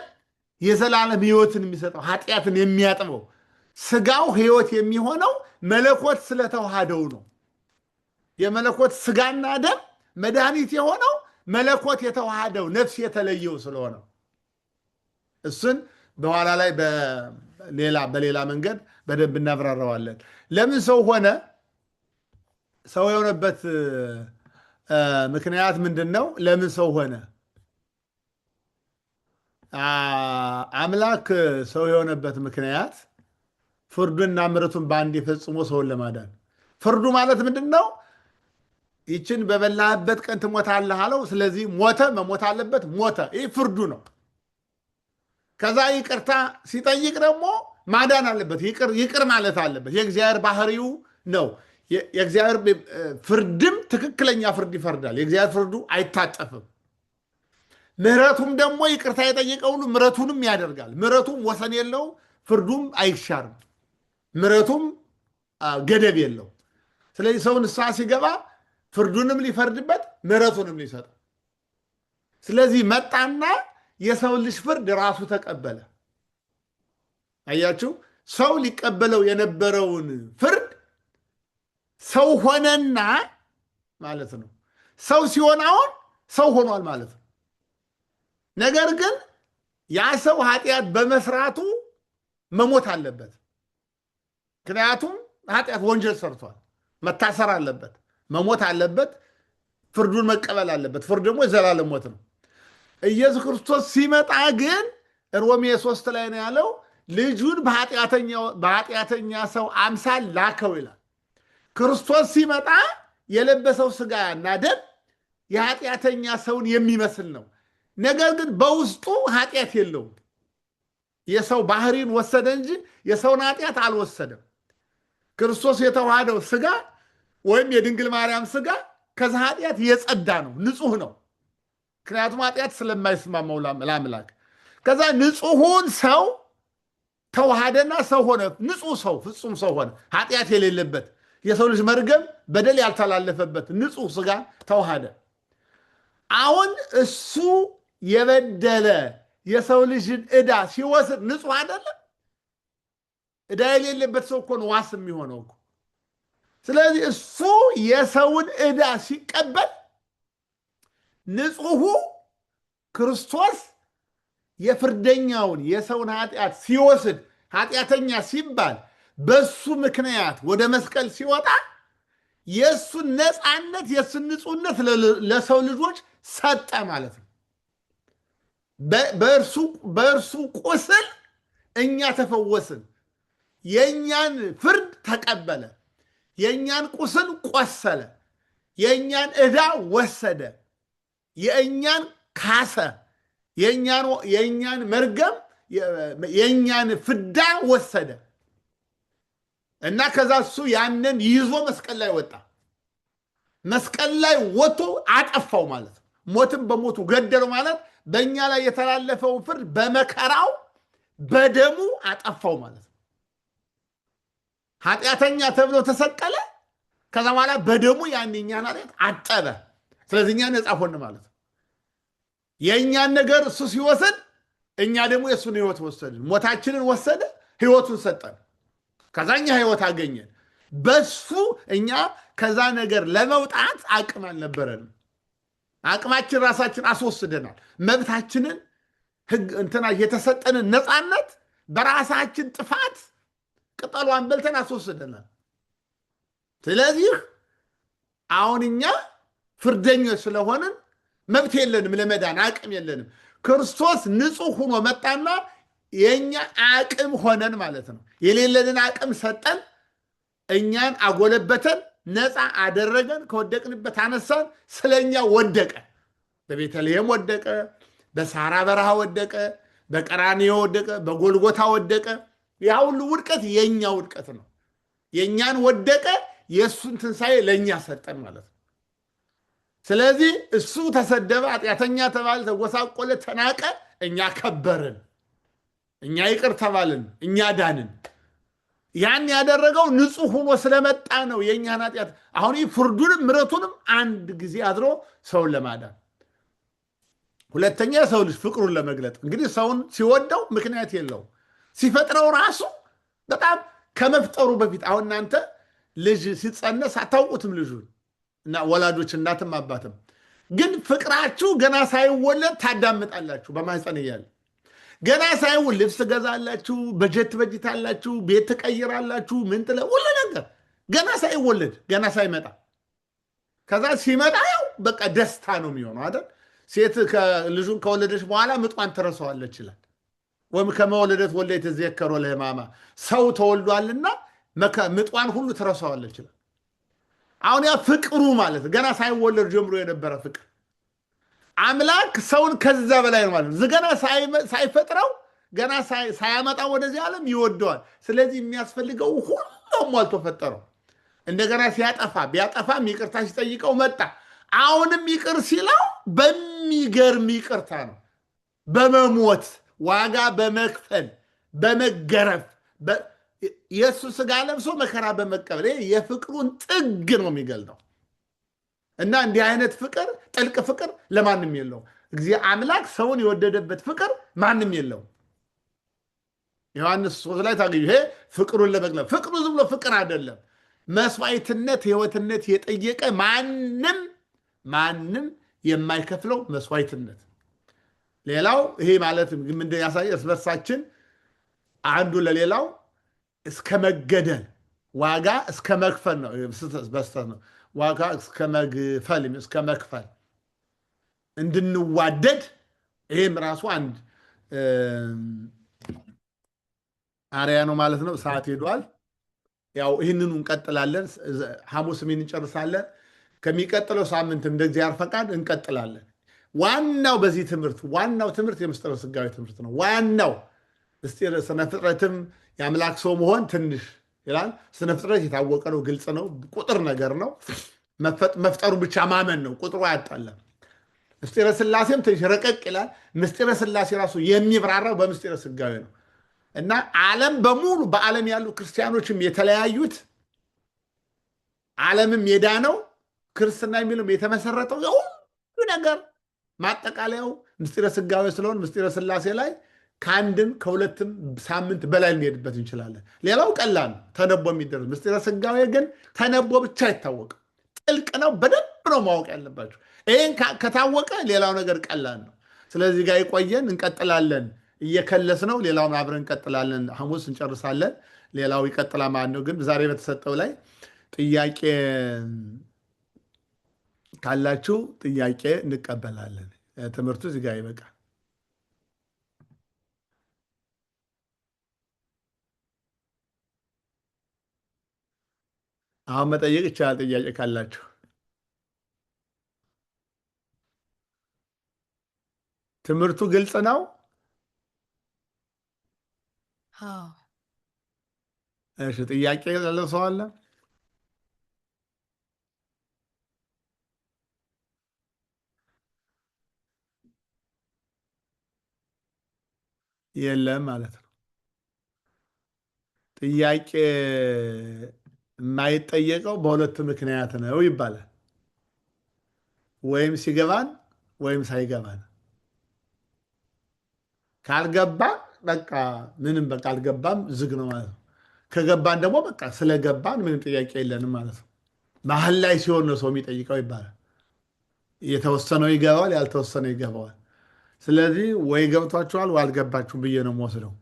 የዘላለም ሕይወትን የሚሰጠው፣ ኃጢአትን የሚያጥበው፣ ስጋው ሕይወት የሚሆነው መለኮት ስለተዋሃደው ነው። የመለኮት ስጋና ደም መድኃኒት የሆነው መለኮት የተዋሃደው ነፍስ የተለየው ስለሆነ እሱን በኋላ ላይ በሌላ መንገድ በደንብ እናብራራዋለን። ለምን ሰው ሆነ? ሰው የሆነበት ምክንያት ምንድን ነው? ለምን ሰው ሆነ? አምላክ ሰው የሆነበት ምክንያት ፍርዱና ምሕረቱን በአንድ ፈጽሞ ሰውን ለማዳን። ፍርዱ ማለት ምንድን ነው? ይችን በበላህበት ቀን ትሞታለህ አለው። ስለዚህ ሞተ፣ መሞት አለበት፣ ሞተ። ይህ ፍርዱ ነው። ከዛ ይቅርታ ሲጠይቅ ደግሞ ማዳን አለበት፣ ይቅር ማለት አለበት። የእግዚአብሔር ባህሪው ነው። የእግዚአብሔር ፍርድም ትክክለኛ ፍርድ ይፈርዳል። የእግዚአብሔር ፍርዱ አይታጠፍም። ምሕረቱም ደግሞ ይቅርታ የጠየቀ ሁሉ ምሕረቱንም ያደርጋል። ምሕረቱም ወሰን የለው፣ ፍርዱም አይሻርም። ምሕረቱም ገደብ የለው። ስለዚህ ሰው ንስሐ ሲገባ ፍርዱንም ሊፈርድበት ምሕረቱንም ሊሰጠው። ስለዚህ መጣና የሰው ልጅ ፍርድ ራሱ ተቀበለ። አያችሁ፣ ሰው ሊቀበለው የነበረውን ፍርድ ሰው ሆነና ማለት ነው። ሰው ሲሆን አሁን ሰው ሆኗል ማለት ነው። ነገር ግን ያ ሰው ኃጢአት በመስራቱ መሞት አለበት። ምክንያቱም ኃጢአት ወንጀል ሰርቷል፣ መታሰር አለበት፣ መሞት አለበት፣ ፍርዱን መቀበል አለበት። ፍርድ ደግሞ የዘላለም ሞት ነው። ኢየሱስ ክርስቶስ ሲመጣ ግን ሮሜ 3 ላይ ነው ያለው፣ ልጁን በኃጢአተኛ ሰው አምሳል ላከው ይላል። ክርስቶስ ሲመጣ የለበሰው ሥጋና ደም የኃጢአተኛ ሰውን የሚመስል ነው። ነገር ግን በውስጡ ኃጢአት የለውም። የሰው ባህሪን ወሰደ እንጂ የሰውን ኃጢአት አልወሰደም። ክርስቶስ የተዋሃደው ሥጋ ወይም የድንግል ማርያም ሥጋ ከዛ ኃጢአት የጸዳ ነው፣ ንጹህ ነው። ምክንያቱም ኃጢአት ስለማይስማማው ለአምላክ። ከዛ ንጹሑን ሰው ተዋሃደና ሰው ሆነ። ንጹህ ሰው፣ ፍጹም ሰው ሆነ፣ ኃጢአት የሌለበት የሰው ልጅ መርገም በደል ያልተላለፈበት ንጹህ ሥጋ ተዋሃደ። አሁን እሱ የበደለ የሰው ልጅን ዕዳ ሲወስድ ንጹህ አይደለም? ዕዳ የሌለበት ሰው እኮ ነው ዋስ የሚሆነው እኮ። ስለዚህ እሱ የሰውን ዕዳ ሲቀበል ንጹሑ ክርስቶስ የፍርደኛውን የሰውን ኃጢአት ሲወስድ ኃጢአተኛ ሲባል በሱ ምክንያት ወደ መስቀል ሲወጣ የእሱን ነፃነት የእሱን ንጹህነት ለሰው ልጆች ሰጠ ማለት ነው። በእርሱ ቁስል እኛ ተፈወስን። የእኛን ፍርድ ተቀበለ። የእኛን ቁስል ቆሰለ። የእኛን ዕዳ ወሰደ። የእኛን ካሰ። የእኛን መርገም የእኛን ፍዳ ወሰደ እና ከዛ እሱ ያንን ይዞ መስቀል ላይ ወጣ። መስቀል ላይ ወጥቶ አጠፋው ማለት ነው። ሞትም በሞቱ ገደለው ማለት በእኛ ላይ የተላለፈውን ፍርድ በመከራው በደሙ አጠፋው ማለት ነው። ኃጢአተኛ ተብሎ ተሰቀለ። ከዛ በኋላ በደሙ ያንኛን ኃጢአት አጠበ። ስለዚህ እኛ ነፃ ሆን ማለት ነው። የእኛን ነገር እሱ ሲወስድ እኛ ደግሞ የእሱን ሕይወት ወሰድን። ሞታችንን ወሰደ፣ ሕይወቱን ሰጠን። ከዛ እኛ ሕይወት አገኘን። በሱ እኛ ከዛ ነገር ለመውጣት አቅም አልነበረንም። አቅማችን ራሳችን አስወስደናል። መብታችንን እንትና የተሰጠንን ነፃነት በራሳችን ጥፋት ቅጠሏን በልተን አስወስደናል። ስለዚህ አሁን እኛ ፍርደኞች ስለሆንን መብት የለንም፣ ለመዳን አቅም የለንም። ክርስቶስ ንጹሕ ሆኖ መጣና የእኛ አቅም ሆነን ማለት ነው። የሌለንን አቅም ሰጠን፣ እኛን አጎለበተን፣ ነፃ አደረገን፣ ከወደቅንበት አነሳን። ስለኛ ወደቀ፣ በቤተልሔም ወደቀ፣ በሳራ በረሃ ወደቀ፣ በቀራንዮ ወደቀ፣ በጎልጎታ ወደቀ። ያ ሁሉ ውድቀት የእኛ ውድቀት ነው። የእኛን ወደቀ፣ የእሱን ትንሣኤ ለእኛ ሰጠን ማለት ነው። ስለዚህ እሱ ተሰደበ፣ ኃጢአተኛ ተባለ፣ ተጎሳቆለ፣ ተናቀ፣ እኛ ከበርን፣ እኛ ይቅር ተባልን፣ እኛ ዳንን። ያን ያደረገው ንጹሕ ሆኖ ስለመጣ ነው የእኛን ኃጢአት። አሁን ፍርዱንም ምሕረቱንም አንድ ጊዜ አድሮ ሰውን ለማዳን። ሁለተኛ የሰው ልጅ ፍቅሩን ለመግለጥ እንግዲህ ሰውን ሲወደው ምክንያት የለውም። ሲፈጥረው ራሱ በጣም ከመፍጠሩ በፊት አሁን እናንተ ልጅ ሲጸነስ አታውቁትም ልጁን እና ወላጆች እናትም አባትም ግን ፍቅራችሁ ገና ሳይወለድ ታዳምጣላችሁ። በማህፀን እያለ ገና ሳይውል ልብስ ገዛላችሁ፣ በጀት በጅታላችሁ፣ ቤት ትቀይራላችሁ፣ ምን ትለ ሁሉ ነገር ገና ሳይወለድ ገና ሳይመጣ። ከዛ ሲመጣ ያው በቃ ደስታ ነው የሚሆነው አይደል? ሴት ልጁን ከወለደች በኋላ ምጧን ትረሳዋለች ይላል። ወይም ከመወለደት ወለ የተዘከሮ ለህማማ ሰው ተወልዷልና ምጧን ሁሉ ትረሳዋለች ይላል። አሁን ያ ፍቅሩ ማለት ገና ሳይወለድ ጀምሮ የነበረ ፍቅር አምላክ ሰውን ከዛ በላይ ነው ማለት ነው። ገና ሳይፈጥረው ገና ሳያመጣው ወደዚህ ዓለም ይወደዋል። ስለዚህ የሚያስፈልገው ሁሉም ሟልቶ ፈጠረው። እንደገና ሲያጠፋ ቢያጠፋም ይቅርታ ሲጠይቀው መጣ። አሁንም ይቅር ሲለው በሚገርም ይቅርታ ነው። በመሞት ዋጋ በመክፈል በመገረፍ የእሱ ስጋ ለብሶ መከራ በመቀበል የፍቅሩን ጥግ ነው የሚገልጠው። እና እንዲህ አይነት ፍቅር ጥልቅ ፍቅር ለማንም የለው። እግዚአብሔር አምላክ ሰውን የወደደበት ፍቅር ማንም የለው። ዮሐንስ 3 ላይ ታገኙ። ይሄ ፍቅሩን ለመግለጽ ፍቅሩ ዝም ብሎ ፍቅር አይደለም፣ መስዋዕትነት ህይወትነት የጠየቀ ማንም የማይከፍለው መስዋዕትነት። ሌላው ይሄ ማለት ምንድን ያሳየ እርስ በርሳችን አንዱ ለሌላው እስከ መገደል ዋጋ እስከ መክፈል ነው። በስተት ነው ዋጋ እስከ መክፈል እንድንዋደድ። ይሄም ራሱ አንድ አርያ ነው ማለት ነው። ሰዓት ሄዷል። ያው ይህንኑ እንቀጥላለን። ሐሙስ ምን እንጨርሳለን። ከሚቀጥለው ሳምንት እንደ እግዚአብሔር ፈቃድ እንቀጥላለን። ዋናው በዚህ ትምህርት ዋናው ትምህርት የምስጢረ ሥጋዌ ትምህርት ነው። ዋናው ስነ ፍጥረትም የአምላክ ሰው መሆን ትንሽ ይላል። ስነ ፍጥረት የታወቀ ነው፣ ግልጽ ነው፣ ቁጥር ነገር ነው። መፍጠሩ ብቻ ማመን ነው፣ ቁጥሩ አያጣለም። ምስጢረ ሥላሴም ትንሽ ረቀቅ ይላል። ምስጢረ ሥላሴ ራሱ የሚብራራው በምስጢረ ሥጋዌ ነው እና ዓለም በሙሉ በዓለም ያሉ ክርስቲያኖችም የተለያዩት ዓለምም የዳነው ክርስትና የሚለው የተመሰረተው የሁሉ ነገር ማጠቃለያው ምስጢረ ሥጋዌ ስለሆነ ምስጢረ ሥላሴ ላይ ከአንድም ከሁለትም ሳምንት በላይ እንሄድበት እንችላለን። ሌላው ቀላል ተነቦ የሚደረስ ምስጢረ ሥጋዌ ግን ተነቦ ብቻ አይታወቅም። ጥልቅ ነው። በደንብ ነው ማወቅ ያለባቸው። ይህን ከታወቀ ሌላው ነገር ቀላል ነው። ስለዚህ ጋር ይቆየን፣ እንቀጥላለን። እየከለስ ነው። ሌላውን አብረን እንቀጥላለን። ሐሙስ እንጨርሳለን። ሌላው ይቀጥላ ማለት ነው። ግን ዛሬ በተሰጠው ላይ ጥያቄ ካላችሁ ጥያቄ እንቀበላለን። ትምህርቱ እዚህ ጋር ይበቃል። አሁን መጠየቅ ይቻላል። ጥያቄ ካላችሁ ትምህርቱ ግልጽ ነው። እሺ፣ ጥያቄ ያለው ሰው አለ? የለም ማለት ነው። ጥያቄ የማይጠየቀው በሁለት ምክንያት ነው ይባላል። ወይም ሲገባን ወይም ሳይገባን። ካልገባን በቃ ምንም በቃ አልገባም ዝግ ነው ማለት ነው። ከገባን ደግሞ በቃ ስለገባን ምንም ጥያቄ የለንም ማለት ነው። መሀል ላይ ሲሆን ነው ሰው የሚጠይቀው ይባላል። የተወሰነው ይገባዋል፣ ያልተወሰነው ይገባዋል። ስለዚህ ወይ ገብቷችኋል ወይ አልገባችሁም ብዬ ነው የምወስደው።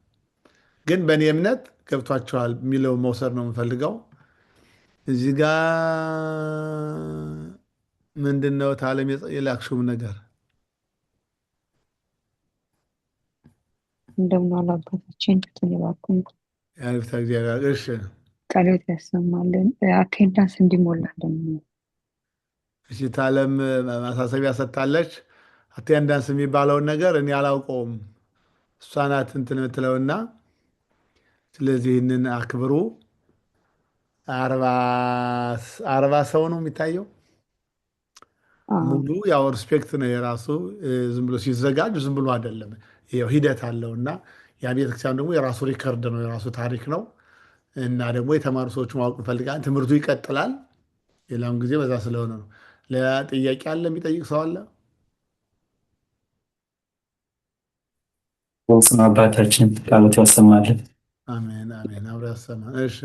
ግን በእኔ እምነት ገብቷችኋል የሚለው መውሰድ ነው የምፈልገው። እዚህ ጋ ምንድን ነው ታለም የላክሽውም ነገር? እንደምን ዋሉ አባታችን፣ ተባረኩ። ያልፍታ እግዚአብሔር። እሺ፣ ጸሎት ያሰማልን፣ አቴንዳንስ እንዲሞላልን። እሺ፣ ታለም ማሳሰቢያ ሰጥታለች። አቴንዳንስ የሚባለውን ነገር እኔ አላውቀውም። እሷ ናት እንትን የምትለውና ስለዚህ ይህንን አክብሩ። አርባ አርባ ሰው ነው የሚታየው አዎ ሙሉ ያው ሪስፔክት ነው የራሱ ዝም ብሎ ሲዘጋጅ ዝም ብሎ አይደለም። ይኸው ሂደት አለው እና ያ ቤተክርስቲያን ደግሞ የራሱ ሪከርድ ነው የራሱ ታሪክ ነው እና ደግሞ የተማሩ ሰዎች ማወቅ እንፈልጋለን። ትምህርቱ ይቀጥላል። ሌላውን ጊዜ በዛ ስለሆነ ነው። ሌላ ጥያቄ አለ? የሚጠይቅ ሰው አለ? ግልጽ ነው አባታችን፣ ቃሎት ያሰማልን። አሜን አሜን። አብሮ ያሰማን። እሺ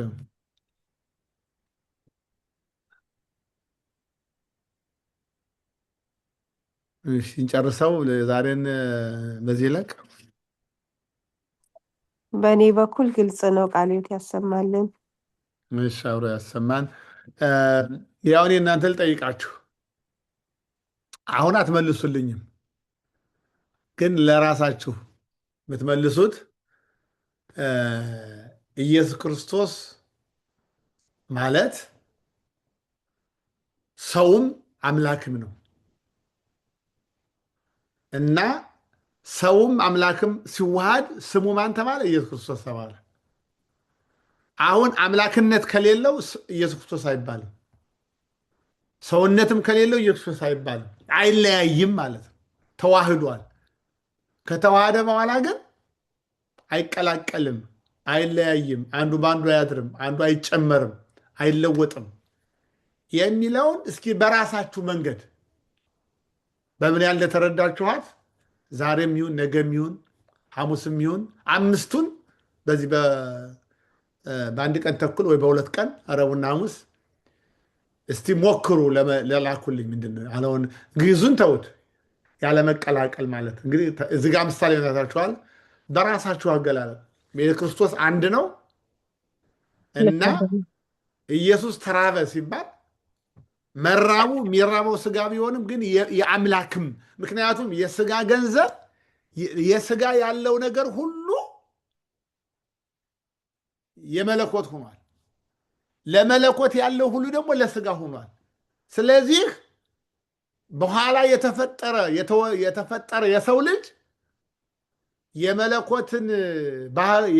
እሺ እንጨርሰው ዛሬን በዚህ ለቅ። በእኔ በኩል ግልጽ ነው። ቃሎት ያሰማልን። እሺ አብሮ ያሰማን። ያው እኔ እናንተ ልጠይቃችሁ፣ አሁን አትመልሱልኝም፣ ግን ለራሳችሁ የምትመልሱት ኢየሱስ ክርስቶስ ማለት ሰውም አምላክም ነው እና ሰውም አምላክም ሲዋሃድ ስሙ ማን ተባለ? ኢየሱስ ክርስቶስ ተባለ። አሁን አምላክነት ከሌለው ኢየሱስ ክርስቶስ አይባልም፣ ሰውነትም ከሌለው ኢየሱስ ክርስቶስ አይባልም። አይለያይም ማለት ነው። ተዋህዷል። ከተዋሃደ በኋላ ግን አይቀላቀልም፣ አይለያይም፣ አንዱ በአንዱ አያድርም፣ አንዱ አይጨመርም፣ አይለወጥም የሚለውን እስኪ በራሳችሁ መንገድ በምን ያህል እንደተረዳችኋት ዛሬም ይሁን ነገም ይሁን ሐሙስም ይሁን አምስቱን በዚህ በአንድ ቀን ተኩል ወይ በሁለት ቀን ረቡዕና ሐሙስ እስቲ ሞክሩ። ለላኩልኝ ምንድን ነው ያለውን ግዕዙን ተውት፣ ያለመቀላቀል ማለት እንግዲህ እዚህ ጋር ምሳሌ ነታችኋል። በራሳችሁ አገላለጥ ክርስቶስ አንድ ነው እና ኢየሱስ ተራበ ሲባል መራቡ የሚራበው ስጋ ቢሆንም ግን የአምላክም ምክንያቱም የስጋ ገንዘብ የስጋ ያለው ነገር ሁሉ የመለኮት ሆኗል። ለመለኮት ያለው ሁሉ ደግሞ ለስጋ ሆኗል። ስለዚህ በኋላ የተፈጠረ የሰው ልጅ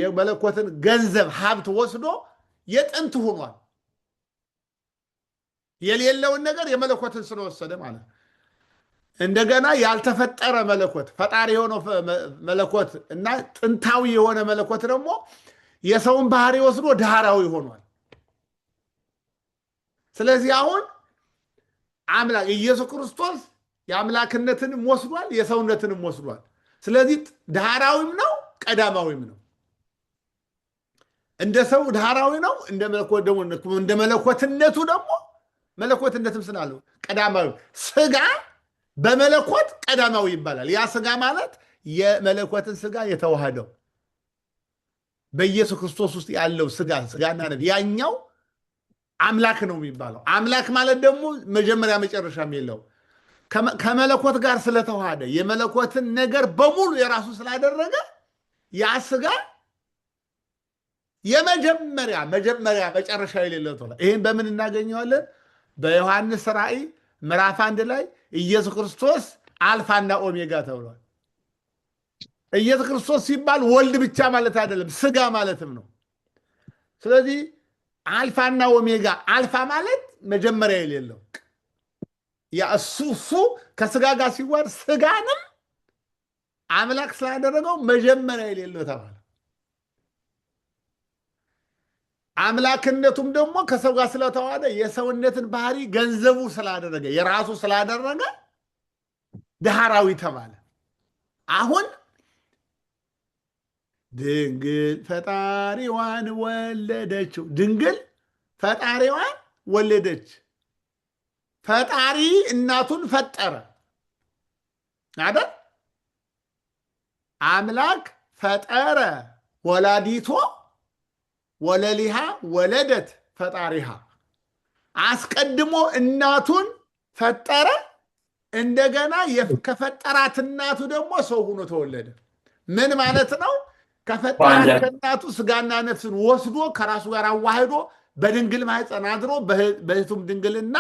የመለኮትን ገንዘብ ሀብት ወስዶ የጥንት ሆኗል። የሌለውን ነገር የመለኮትን ስለወሰደ ማለት ነው። እንደገና ያልተፈጠረ መለኮት ፈጣሪ የሆነው መለኮት እና ጥንታዊ የሆነ መለኮት ደግሞ የሰውን ባህሪ ወስዶ ዳህራዊ ሆኗል። ስለዚህ አሁን አምላክ ኢየሱስ ክርስቶስ የአምላክነትንም ወስዷል፣ የሰውነትንም ወስዷል። ስለዚህ ዳህራዊም ነው ቀዳማዊም ነው። እንደ ሰው ዳህራዊ ነው፣ እንደ መለኮትነቱ ደግሞ መለኮትነትም ስላለው ቀዳማዊ ስጋ በመለኮት ቀዳማዊ ይባላል። ያ ስጋ ማለት የመለኮትን ስጋ የተዋሃደው በኢየሱስ ክርስቶስ ውስጥ ያለው ስጋና ነፍስ ያኛው አምላክ ነው የሚባለው። አምላክ ማለት ደግሞ መጀመሪያ መጨረሻም የለው ከመለኮት ጋር ስለተዋሃደ የመለኮትን ነገር በሙሉ የራሱ ስላደረገ ያ ስጋ የመጀመሪያ መጨረሻ የሌለው ተብሏል። ይህን በምን እናገኘዋለን? በዮሐንስ ራእይ ምዕራፍ 1 ላይ ኢየሱስ ክርስቶስ አልፋና ኦሜጋ ተብሏል። ኢየሱስ ክርስቶስ ሲባል ወልድ ብቻ ማለት አይደለም፣ ስጋ ማለትም ነው። ስለዚህ አልፋና ኦሜጋ፣ አልፋ ማለት መጀመሪያ የሌለው ያ እሱ ከስጋ ጋር ሲዋድ ስጋንም አምላክ ስላደረገው መጀመሪያ የሌለው ተባለ። አምላክነቱም ደግሞ ከሰው ጋር ስለተዋሃደ የሰውነትን ባህሪ ገንዘቡ ስላደረገ የራሱ ስላደረገ ዳህራዊ ተባለ። አሁን ድንግል ፈጣሪዋን ወለደችው። ድንግል ፈጣሪዋን ወለደች። ፈጣሪ እናቱን ፈጠረ አይደል? አምላክ ፈጠረ ወላዲቶ ወለሊሃ ወለደት ፈጣሪሃ። አስቀድሞ እናቱን ፈጠረ። እንደገና ከፈጠራት እናቱ ደግሞ ሰው ሆኖ ተወለደ። ምን ማለት ነው? ከፈጠራት ከእናቱ ስጋና ነፍስን ወስዶ ከራሱ ጋር አዋህዶ በድንግል ማኅፀን አድሮ በሕቱም ድንግልና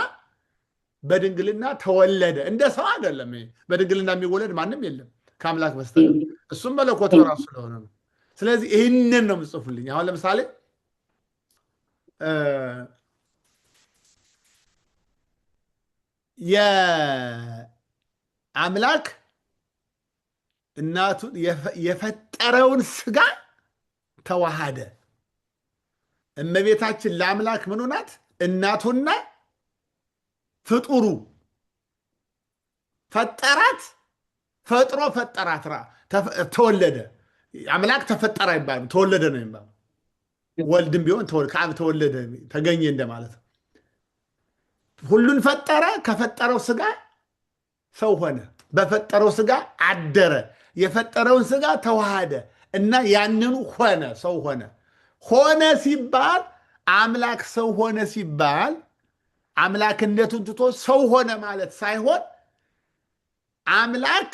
በድንግልና ተወለደ። እንደ ሰው አይደለም። በድንግልና የሚወለድ ማንም የለም ከአምላክ በስተቀር። እሱም መለኮት በራሱ ስለሆነ ነው። ስለዚህ ይህንን ነው የምጽፉልኝ። አሁን ለምሳሌ የአምላክ እናቱ የፈጠረውን ስጋ ተዋሃደ። እመቤታችን ለአምላክ ምኑ ናት? እናቱና ፍጡሩ። ፈጠራት፣ ፈጥሮ ፈጠራት፣ ተወለደ። አምላክ ተፈጠረ አይባልም፣ ተወለደ ነው የሚባለው። ወልድም ቢሆን ከአብ ተወለደ ተገኘ እንደማለት ነው። ሁሉን ፈጠረ። ከፈጠረው ስጋ ሰው ሆነ። በፈጠረው ስጋ አደረ። የፈጠረውን ስጋ ተዋሃደ እና ያንኑ ሆነ፣ ሰው ሆነ። ሆነ ሲባል አምላክ ሰው ሆነ ሲባል አምላክነቱን ትቶ ሰው ሆነ ማለት ሳይሆን አምላክ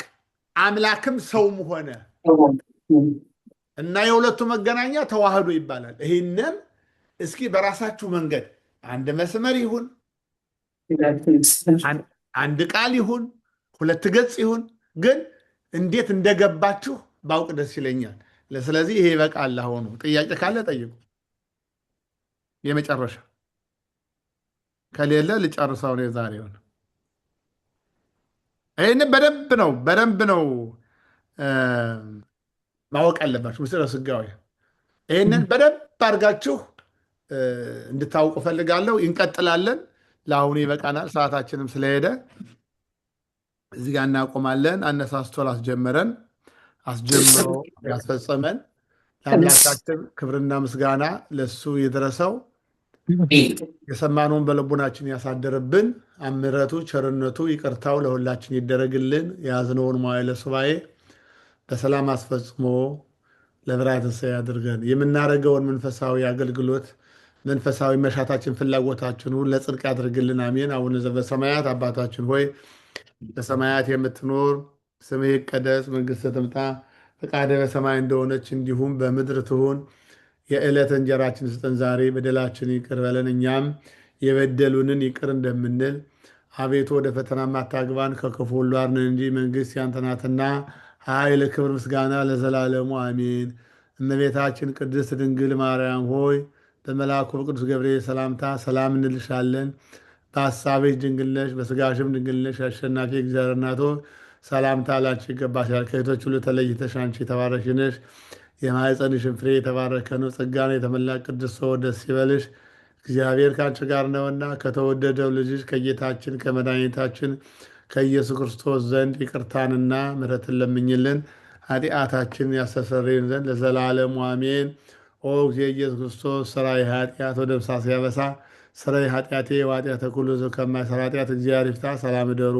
አምላክም ሰውም ሆነ እና የሁለቱ መገናኛ ተዋህዶ ይባላል። ይህንም እስኪ በራሳችሁ መንገድ አንድ መስመር ይሁን፣ አንድ ቃል ይሁን፣ ሁለት ገጽ ይሁን፣ ግን እንዴት እንደገባችሁ ባውቅ ደስ ይለኛል። ስለዚህ ይሄ ይበቃል። አሁኑ ጥያቄ ካለ ጠይቁ። የመጨረሻ ከሌለ ልጨርሰው ነው የዛሬውን። ይህንን በደንብ ነው ማወቅ አለባችሁ። ምስጢረ ሥጋዌ ይህንን በደንብ አድርጋችሁ እንድታውቁ ፈልጋለሁ። እንቀጥላለን። ለአሁኑ ይበቃናል፣ ሰዓታችንም ስለሄደ እዚህ ጋር እናቆማለን። አነሳስቶ ላስጀመረን አስጀምሮ ያስፈጸመን ለአምላካችን ክብርና ምስጋና ለሱ ይድረሰው። የሰማነውን በልቡናችን ያሳደርብን። ምሕረቱ፣ ቸርነቱ፣ ይቅርታው ለሁላችን ይደረግልን። የያዝነውን መዋዕለ ሱባዔ በሰላም አስፈጽሞ ለብርሃነ ትንሣኤ ያድርገን። የምናደርገውን መንፈሳዊ አገልግሎት መንፈሳዊ መሻታችን ፍላጎታችን ሁሉ ለጽድቅ ያድርግልን። አሜን። አቡነ ዘበሰማያት አባታችን ሆይ በሰማያት የምትኖር ስምህ ይቀደስ፣ መንግሥትህ ትምጣ፣ ፈቃድህ በሰማይ እንደሆነች እንዲሁም በምድር ትሁን። የዕለት እንጀራችን ስጠን ዛሬ፣ በደላችን ይቅር በለን እኛም የበደሉንን ይቅር እንደምንል። አቤቱ ወደ ፈተና አታግባን ከክፉ ሁሉ አድነን እንጂ መንግሥት ያንተ ናትና ኃይል፣ ክብር፣ ምስጋና ለዘላለሙ አሜን። እመቤታችን ቅድስት ድንግል ማርያም ሆይ በመልአኩ በቅዱስ ገብርኤል ሰላምታ ሰላም እንልሻለን። በሐሳብሽ ድንግል ነሽ፣ በሥጋሽም ድንግል ነሽ። አሸናፊ እግዚአብሔር እናት ሆይ ሰላምታ ላንቺ ይገባሻል። ከሴቶች ሁሉ ተለይተሽ አንቺ የተባረክሽ ነሽ፣ የማኅፀንሽን ፍሬ የተባረከ ነው። ጸጋን የተመላሽ ቅድስት ሆይ ደስ ይበልሽ፣ እግዚአብሔር ከአንቺ ጋር ነውና ከተወደደው ልጅሽ ከጌታችን ከመድኃኒታችን ከኢየሱስ ክርስቶስ ዘንድ ይቅርታንና ምሕረትን ለምኝልን ኃጢአታችን ያስተሰርይልን ዘንድ ለዘላለሙ አሜን። ኦ እግዚእ ኢየሱስ ክርስቶስ ሠራይ ኃጢአት ወደምሳሴ ያበሳ ሠራይ ኃጢአቴ ወኃጢአተ ኩሉ ሕዝብ ከማይሠራ ኃጢአት እግዚአብሔር ይፍታ። ሰላም እደሩ።